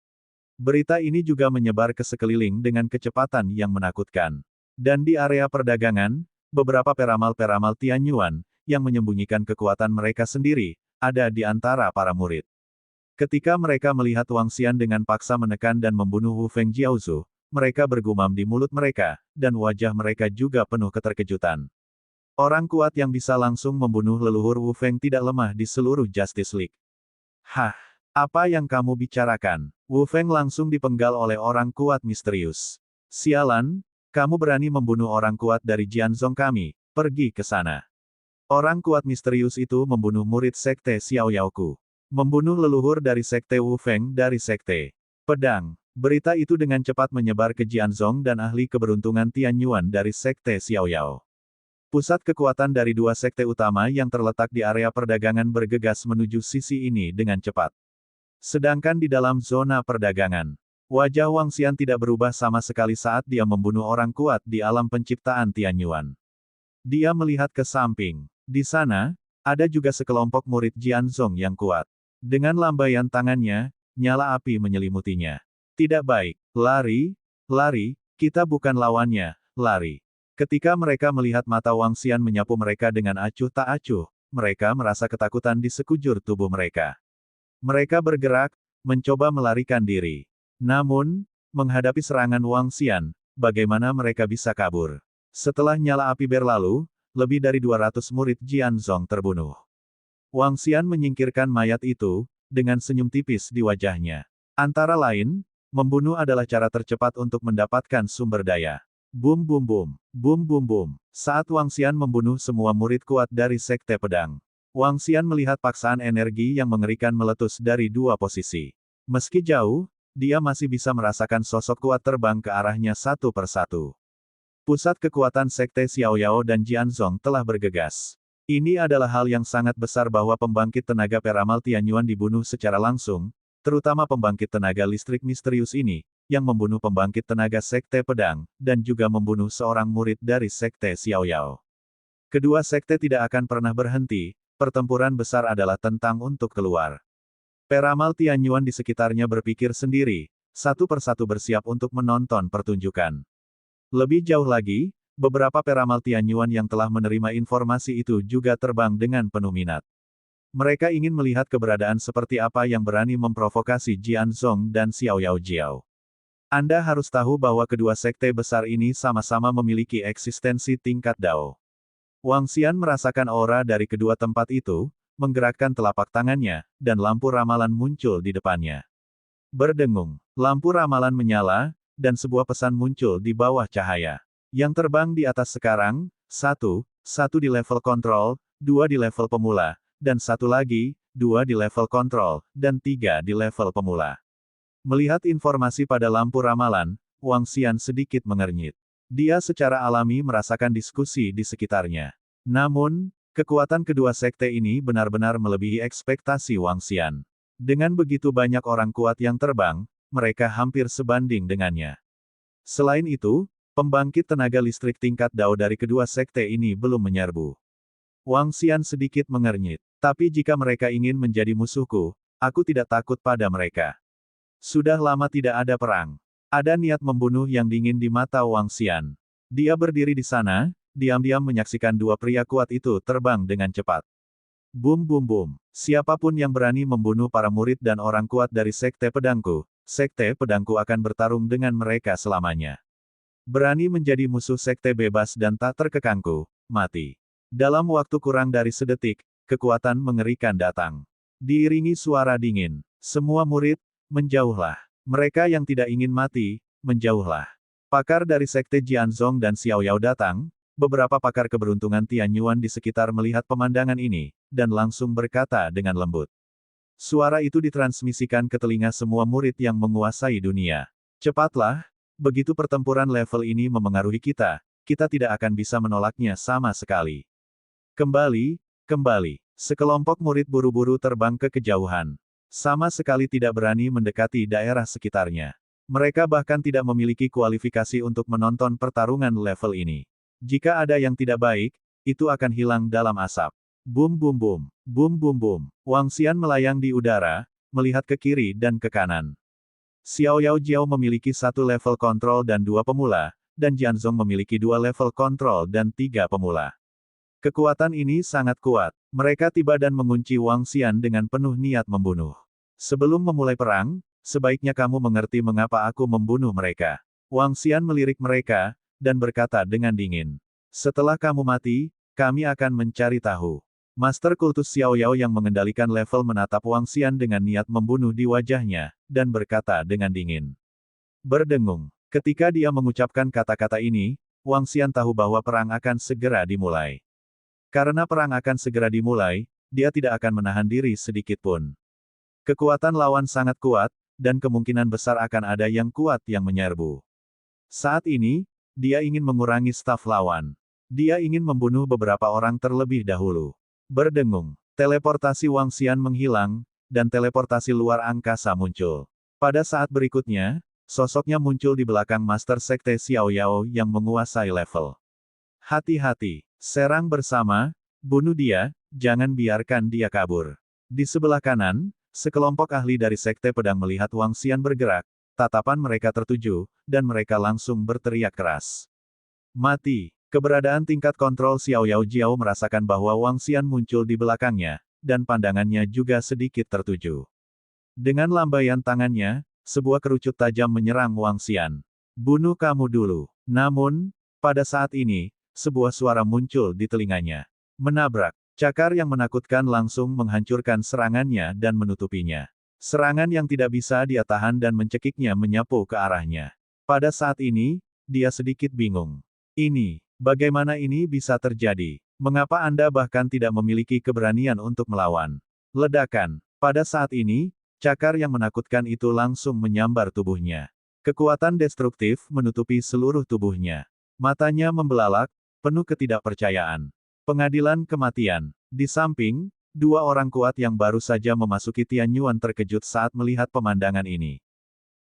Berita ini juga menyebar ke sekeliling dengan kecepatan yang menakutkan. Dan di area perdagangan, beberapa peramal-peramal Tian Yuan, yang menyembunyikan kekuatan mereka sendiri, ada di antara para murid. Ketika mereka melihat Wang Xian dengan paksa menekan dan membunuh Wu Feng Jiaozu, mereka bergumam di mulut mereka, dan wajah mereka juga penuh keterkejutan. Orang kuat yang bisa langsung membunuh leluhur Wu Feng tidak lemah di seluruh Justice League. Hah? Apa yang kamu bicarakan? Wu Feng langsung dipenggal oleh orang kuat misterius. Sialan, kamu berani membunuh orang kuat dari Jianzong kami, pergi ke sana. Orang kuat misterius itu membunuh murid Sekte Xiaoyaoku. Membunuh leluhur dari Sekte Wu Feng dari Sekte Pedang. Berita itu dengan cepat menyebar ke Jianzong dan ahli keberuntungan Tian Yuan dari Sekte Xiaoyao. Pusat kekuatan dari dua sekte utama yang terletak di area perdagangan bergegas menuju sisi ini dengan cepat. Sedangkan di dalam zona perdagangan, wajah Wang Xian tidak berubah sama sekali saat dia membunuh orang kuat di alam penciptaan Tian Yuan. Dia melihat ke samping. Di sana, ada juga sekelompok murid Jianzong yang kuat. Dengan lambaian tangannya, nyala api menyelimutinya. Tidak baik. Lari, kita bukan lawannya, lari. Ketika mereka melihat mata Wang Xian menyapu mereka dengan acuh tak acuh, mereka merasa ketakutan di sekujur tubuh mereka. Mereka bergerak, mencoba melarikan diri. Namun, menghadapi serangan Wang Xian, bagaimana mereka bisa kabur? Setelah nyala api berlalu, lebih dari 200 murid Jianzong terbunuh. Wang Xian menyingkirkan mayat itu, dengan senyum tipis di wajahnya. Antara lain, membunuh adalah cara tercepat untuk mendapatkan sumber daya. Bum bum bum, bum bum bum. Saat Wang Xian membunuh semua murid kuat dari Sekte Pedang, Wang Xian melihat paksaan energi yang mengerikan meletus dari dua posisi. Meski jauh, dia masih bisa merasakan sosok kuat terbang ke arahnya satu persatu. Pusat kekuatan Sekte Xiaoyao dan Jianzong telah bergegas. Ini adalah hal yang sangat besar bahwa pembangkit tenaga peramal Tianyuan dibunuh secara langsung, terutama pembangkit tenaga listrik misterius ini, yang membunuh pembangkit tenaga Sekte Pedang, dan juga membunuh seorang murid dari Sekte Xiaoyao. Kedua sekte tidak akan pernah berhenti, pertempuran besar adalah tentang untuk keluar. Peramal Tianyuan di sekitarnya berpikir sendiri, satu persatu bersiap untuk menonton pertunjukan. Lebih jauh lagi, beberapa peramal Tianyuan yang telah menerima informasi itu juga terbang dengan penuh minat. Mereka ingin melihat keberadaan seperti apa yang berani memprovokasi Jianzong dan Xiaoyao Jiao. Anda harus tahu bahwa kedua sekte besar ini sama-sama memiliki eksistensi tingkat Dao. Wang Xian merasakan aura dari kedua tempat itu, menggerakkan telapak tangannya, dan lampu ramalan muncul di depannya. Berdengung, lampu ramalan menyala, dan sebuah pesan muncul di bawah cahaya. Yang terbang di atas sekarang, satu di level kontrol, 2 di level pemula, dan satu lagi, 2 di level kontrol, dan 3 di level pemula. Melihat informasi pada lampu ramalan, Wang Xian sedikit mengernyit. Dia secara alami merasakan diskusi di sekitarnya. Namun, kekuatan kedua sekte ini benar-benar melebihi ekspektasi Wang Xian. Dengan begitu banyak orang kuat yang terbang, mereka hampir sebanding dengannya. Selain itu, pembangkit tenaga listrik tingkat Dao dari kedua sekte ini belum menyerbu. Wang Xian sedikit mengernyit. Tapi jika mereka ingin menjadi musuhku, aku tidak takut pada mereka. Sudah lama tidak ada perang. Ada niat membunuh yang dingin di mata Wang Xian. Dia berdiri di sana, diam-diam menyaksikan dua pria kuat itu terbang dengan cepat. Bum bum bum. Siapapun yang berani membunuh para murid dan orang kuat dari Sekte Pedangku akan bertarung dengan mereka selamanya. Berani menjadi musuh Sekte Bebas dan tak terkekangku, mati. Dalam waktu kurang dari sedetik, kekuatan mengerikan datang. Diiringi suara dingin. Semua murid, menjauhlah. Mereka yang tidak ingin mati, menjauhlah. Pakar dari Sekte Jianzong dan Xiaoyao datang, beberapa pakar keberuntungan Tianyuan di sekitar melihat pemandangan ini, dan langsung berkata dengan lembut. Suara itu ditransmisikan ke telinga semua murid yang menguasai dunia. Cepatlah, begitu pertempuran level ini memengaruhi kita, kita tidak akan bisa menolaknya sama sekali. Kembali. Sekelompok murid buru-buru terbang ke kejauhan. Sama sekali tidak berani mendekati daerah sekitarnya. Mereka bahkan tidak memiliki kualifikasi untuk menonton pertarungan level ini. Jika ada yang tidak baik, itu akan hilang dalam asap. Bum bum bum, bum bum bum. Wang Xian melayang di udara, melihat ke kiri dan ke kanan. Xiaoyao Jiao memiliki 1 level kontrol dan 2 pemula, dan Jianzong memiliki 2 level kontrol dan 3 pemula. Kekuatan ini sangat kuat. Mereka tiba dan mengunci Wang Xian dengan penuh niat membunuh. Sebelum memulai perang, sebaiknya kamu mengerti mengapa aku membunuh mereka. Wang Xian melirik mereka, dan berkata dengan dingin. Setelah kamu mati, kami akan mencari tahu. Master Kultus Xiaoyao yang mengendalikan level menatap Wang Xian dengan niat membunuh di wajahnya, dan berkata dengan dingin. Berdengung. Ketika dia mengucapkan kata-kata ini, Wang Xian tahu bahwa perang akan segera dimulai. Karena perang akan segera dimulai, dia tidak akan menahan diri sedikit pun. Kekuatan lawan sangat kuat, dan kemungkinan besar akan ada yang kuat yang menyerbu. Saat ini, dia ingin mengurangi staf lawan. Dia ingin membunuh beberapa orang terlebih dahulu. Berdengung, teleportasi Wang Xian menghilang, dan teleportasi luar angkasa muncul. Pada saat berikutnya, sosoknya muncul di belakang Master Sekte Xiaoyao yang menguasai level. Hati-hati, serang bersama, bunuh dia, jangan biarkan dia kabur. Di sebelah kanan, sekelompok ahli dari Sekte Pedang melihat Wang Xian bergerak, tatapan mereka tertuju, dan mereka langsung berteriak keras. Mati. Keberadaan tingkat kontrol Xiaoyao Jiao merasakan bahwa Wang Xian muncul di belakangnya, dan pandangannya juga sedikit tertuju. Dengan lambaian tangannya, sebuah kerucut tajam menyerang Wang Xian. Bunuh kamu dulu. Namun, pada saat ini, sebuah suara muncul di telinganya. Menabrak. Cakar yang menakutkan langsung menghancurkan serangannya dan menutupinya. Serangan yang tidak bisa dia tahan dan mencekiknya menyapu ke arahnya. Pada saat ini, dia sedikit bingung. Bagaimana ini bisa terjadi? Mengapa Anda bahkan tidak memiliki keberanian untuk melawan? Ledakan. Pada saat ini, Cakar yang menakutkan itu langsung menyambar tubuhnya. Kekuatan destruktif menutupi seluruh tubuhnya. Matanya membelalak, penuh ketidakpercayaan. Pengadilan kematian. Di samping, dua orang kuat yang baru saja memasuki Tianyuan terkejut saat melihat pemandangan ini.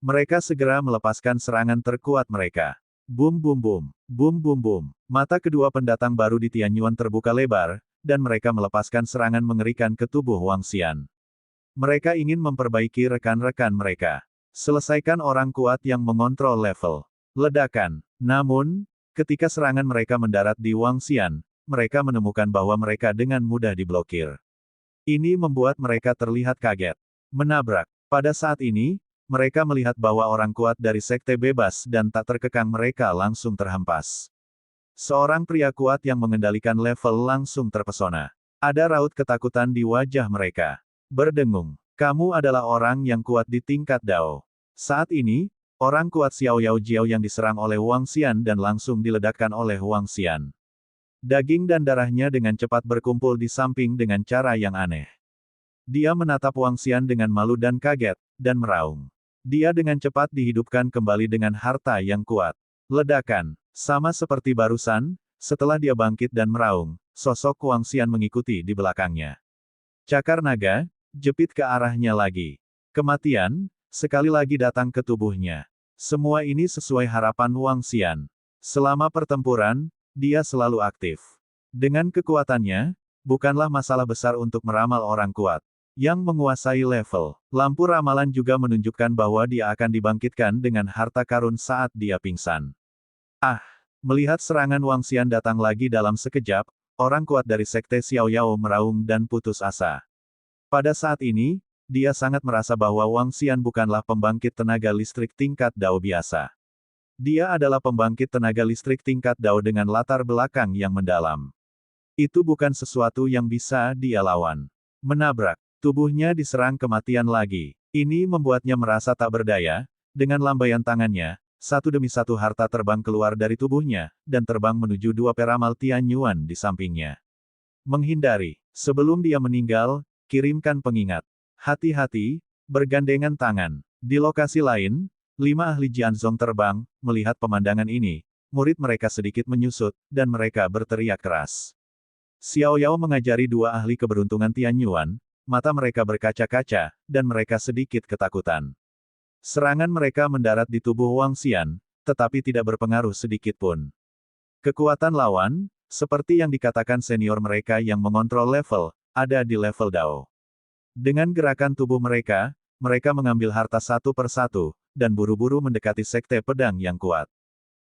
Mereka segera melepaskan serangan terkuat mereka. Bum bum bum, bum bum bum. Mata kedua pendatang baru di Tianyuan terbuka lebar, dan mereka melepaskan serangan mengerikan ke tubuh Wang Xian. Mereka ingin memperbaiki rekan-rekan mereka. Selesaikan orang kuat yang mengontrol level. Ledakan. Namun, ketika serangan mereka mendarat di Wang Xian, mereka menemukan bahwa mereka dengan mudah diblokir. Ini membuat mereka terlihat kaget. Menabrak. Pada saat ini, mereka melihat bahwa orang kuat dari sekte bebas dan tak terkekang mereka langsung terhempas. Seorang pria kuat yang mengendalikan level langsung terpesona. Ada raut ketakutan di wajah mereka. Berdengung. Kamu adalah orang yang kuat di tingkat Dao. Saat ini, orang kuat Xiao Yao Jiao yang diserang oleh Wang Xian dan langsung diledakkan oleh Wang Xian. Daging dan darahnya dengan cepat berkumpul di samping dengan cara yang aneh. Dia menatap Wang Xian dengan malu dan kaget, dan meraung. Dia dengan cepat dihidupkan kembali dengan harta yang kuat. Ledakan. Sama seperti barusan, setelah dia bangkit dan meraung, sosok Wang Xian mengikuti di belakangnya. Cakar naga, jepit ke arahnya lagi. Kematian, sekali lagi datang ke tubuhnya. Semua ini sesuai harapan Wang Xian. Selama pertempuran, dia selalu aktif. Dengan kekuatannya, bukanlah masalah besar untuk meramal orang kuat. Yang menguasai level. Lampu ramalan juga menunjukkan bahwa dia akan dibangkitkan dengan harta karun saat dia pingsan. Melihat serangan Wang Xian datang lagi dalam sekejap, orang kuat dari sekte Xiao Yao meraung dan putus asa. Pada saat ini, dia sangat merasa bahwa Wang Xian bukanlah pembangkit tenaga listrik tingkat Dao biasa. Dia adalah pembangkit tenaga listrik tingkat Dao dengan latar belakang yang mendalam. Itu bukan sesuatu yang bisa dia lawan. Menabrak. Tubuhnya diserang kematian lagi. Ini membuatnya merasa tak berdaya. Dengan lambaian tangannya, satu demi satu harta terbang keluar dari tubuhnya, dan terbang menuju dua peramal Tianyuan di sampingnya. Menghindari. Sebelum dia meninggal, kirimkan pengingat. Hati-hati, bergandengan tangan. Di lokasi lain, 5 ahli Jianzong terbang, melihat pemandangan ini, murid mereka sedikit menyusut, dan mereka berteriak keras. Xiao Yao mengajari 2 ahli keberuntungan Tianyuan, mata mereka berkaca-kaca, dan mereka sedikit ketakutan. Serangan mereka mendarat di tubuh Wang Xian, tetapi tidak berpengaruh sedikit pun. Kekuatan lawan, seperti yang dikatakan senior mereka yang mengontrol level, ada di level Dao. Dengan gerakan tubuh mereka, mereka mengambil harta satu persatu, dan buru-buru mendekati sekte pedang yang kuat.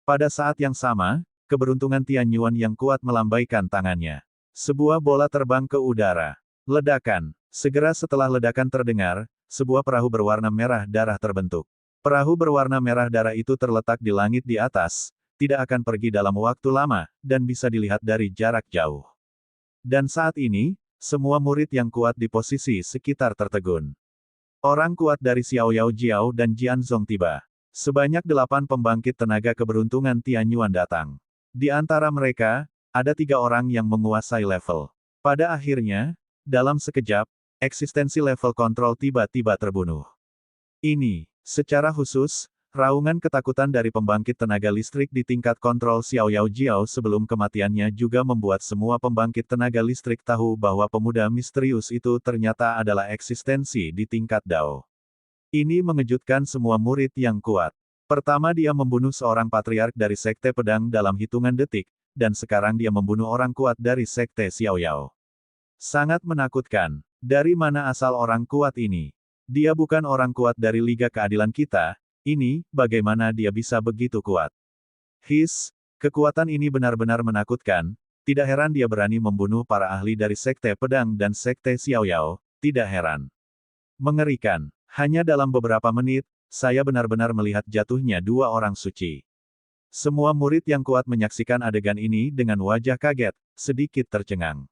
Pada saat yang sama, keberuntungan Tianyuan yang kuat melambaikan tangannya. Sebuah bola terbang ke udara. Ledakan. Segera setelah ledakan terdengar, sebuah perahu berwarna merah darah terbentuk. Perahu berwarna merah darah itu terletak di langit di atas, tidak akan pergi dalam waktu lama, dan bisa dilihat dari jarak jauh. Dan saat ini, semua murid yang kuat di posisi sekitar tertegun. Orang kuat dari Xiao Yao Jiao dan Jianzong tiba. Sebanyak 8 pembangkit tenaga keberuntungan Tianyuan datang. Di antara mereka, ada 3 orang yang menguasai level. Pada akhirnya, dalam sekejap, eksistensi level kontrol tiba-tiba terbunuh. Ini, secara khusus, raungan ketakutan dari pembangkit tenaga listrik di tingkat kontrol Xiao Yao Jiao sebelum kematiannya juga membuat semua pembangkit tenaga listrik tahu bahwa pemuda misterius itu ternyata adalah eksistensi di tingkat Dao. Ini mengejutkan semua murid yang kuat. Pertama dia membunuh seorang patriark dari sekte pedang dalam hitungan detik, dan sekarang dia membunuh orang kuat dari sekte Xiao Yao. Sangat menakutkan. Dari mana asal orang kuat ini? Dia bukan orang kuat dari Liga Keadilan kita, ini, bagaimana dia bisa begitu kuat? Kekuatan ini benar-benar menakutkan, tidak heran dia berani membunuh para ahli dari sekte pedang dan sekte Xiao Yao, tidak heran. Mengerikan. Hanya dalam beberapa menit, saya benar-benar melihat jatuhnya 2 orang suci. Semua murid yang kuat menyaksikan adegan ini dengan wajah kaget, sedikit tercengang.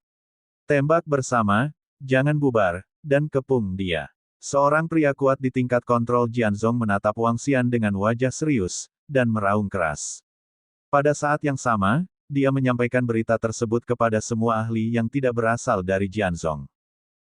Tembak bersama, jangan bubar, dan kepung dia. Seorang pria kuat di tingkat kontrol Jianzong menatap Wang Xian dengan wajah serius, dan meraung keras. Pada saat yang sama, dia menyampaikan berita tersebut kepada semua ahli yang tidak berasal dari Jianzong.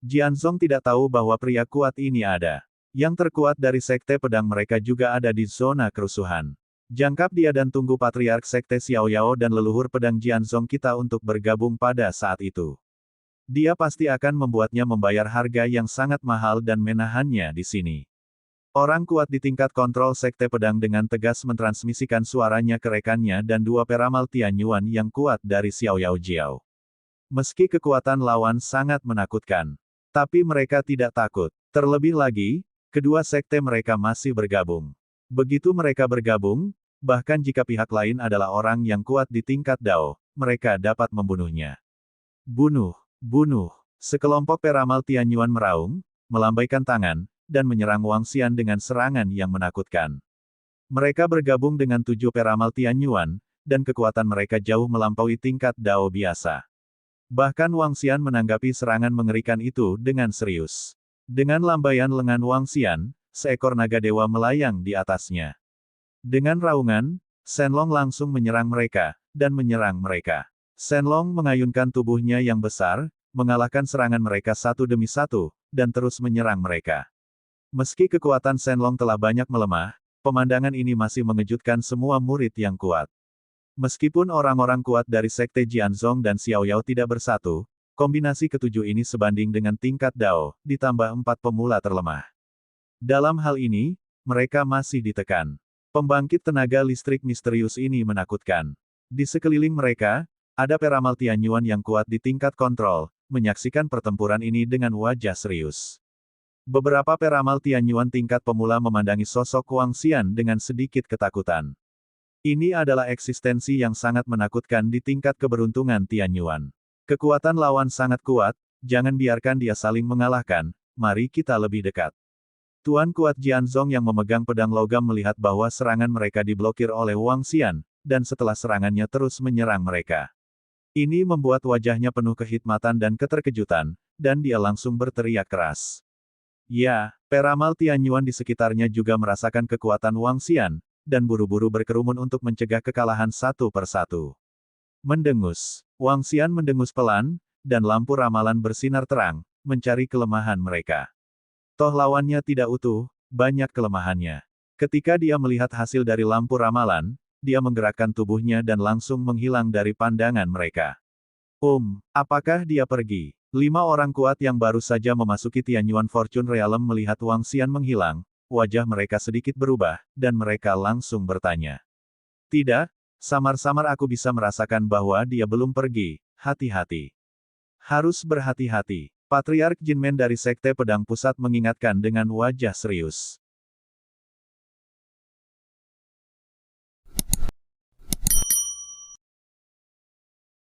Jianzong tidak tahu bahwa pria kuat ini ada. Yang terkuat dari sekte pedang mereka juga ada di zona kerusuhan. Jangkap dia dan tunggu patriark sekte Xiaoyao dan leluhur pedang Jianzong kita untuk bergabung pada saat itu. Dia pasti akan membuatnya membayar harga yang sangat mahal dan menahannya di sini. Orang kuat di tingkat kontrol sekte pedang dengan tegas mentransmisikan suaranya ke rekannya dan dua peramal Tianyuan yang kuat dari Xiaoyao Jiao. Meski kekuatan lawan sangat menakutkan, tapi mereka tidak takut. Terlebih lagi, kedua sekte mereka masih bergabung. Begitu mereka bergabung, bahkan jika pihak lain adalah orang yang kuat di tingkat Dao, mereka dapat membunuhnya. Bunuh, bunuh. Sekelompok peramal Tianyuan meraung, melambaikan tangan, dan menyerang Wang Xian dengan serangan yang menakutkan. Mereka bergabung dengan 7 peramal Tianyuan, dan kekuatan mereka jauh melampaui tingkat Dao biasa. Bahkan Wang Xian menanggapi serangan mengerikan itu dengan serius. Dengan lambaian lengan Wang Xian, seekor naga dewa melayang di atasnya. Dengan raungan, Shenlong langsung menyerang mereka, dan menyerang mereka. Shenlong mengayunkan tubuhnya yang besar, mengalahkan serangan mereka satu demi satu, dan terus menyerang mereka. Meski kekuatan Shenlong telah banyak melemah, pemandangan ini masih mengejutkan semua murid yang kuat. Meskipun orang-orang kuat dari sekte Jianzong dan Xiaoyao tidak bersatu, kombinasi ketujuh ini sebanding dengan tingkat Dao, ditambah 4 pemula terlemah. Dalam hal ini, mereka masih ditekan. Pembangkit tenaga listrik misterius ini menakutkan. Di sekeliling mereka, ada peramal Tianyuan yang kuat di tingkat kontrol, menyaksikan pertempuran ini dengan wajah serius. Beberapa peramal Tianyuan tingkat pemula memandangi sosok Wang Xian dengan sedikit ketakutan. Ini adalah eksistensi yang sangat menakutkan di tingkat keberuntungan Tianyuan. Kekuatan lawan sangat kuat, jangan biarkan dia saling mengalahkan, mari kita lebih dekat. Tuan kuat Jianzong yang memegang pedang logam melihat bahwa serangan mereka diblokir oleh Wang Xian, dan setelah serangannya terus menyerang mereka. Ini membuat wajahnya penuh kehikmatan dan keterkejutan, dan dia langsung berteriak keras. Ya, peramal Tianyuan di sekitarnya juga merasakan kekuatan Wang Xian, dan buru-buru berkerumun untuk mencegah kekalahan satu persatu. Mendengus. Wang Xian mendengus pelan, dan lampu ramalan bersinar terang, mencari kelemahan mereka. Toh lawannya tidak utuh, banyak kelemahannya. Ketika dia melihat hasil dari lampu ramalan, dia menggerakkan tubuhnya dan langsung menghilang dari pandangan mereka. Apakah dia pergi? 5 orang kuat yang baru saja memasuki Tianyuan Fortune Realm melihat Wang Xian menghilang, wajah mereka sedikit berubah, dan mereka langsung bertanya. Tidak, samar-samar aku bisa merasakan bahwa dia belum pergi, hati-hati. Harus berhati-hati. Patriark Jinmen dari Sekte Pedang Pusat mengingatkan dengan wajah serius.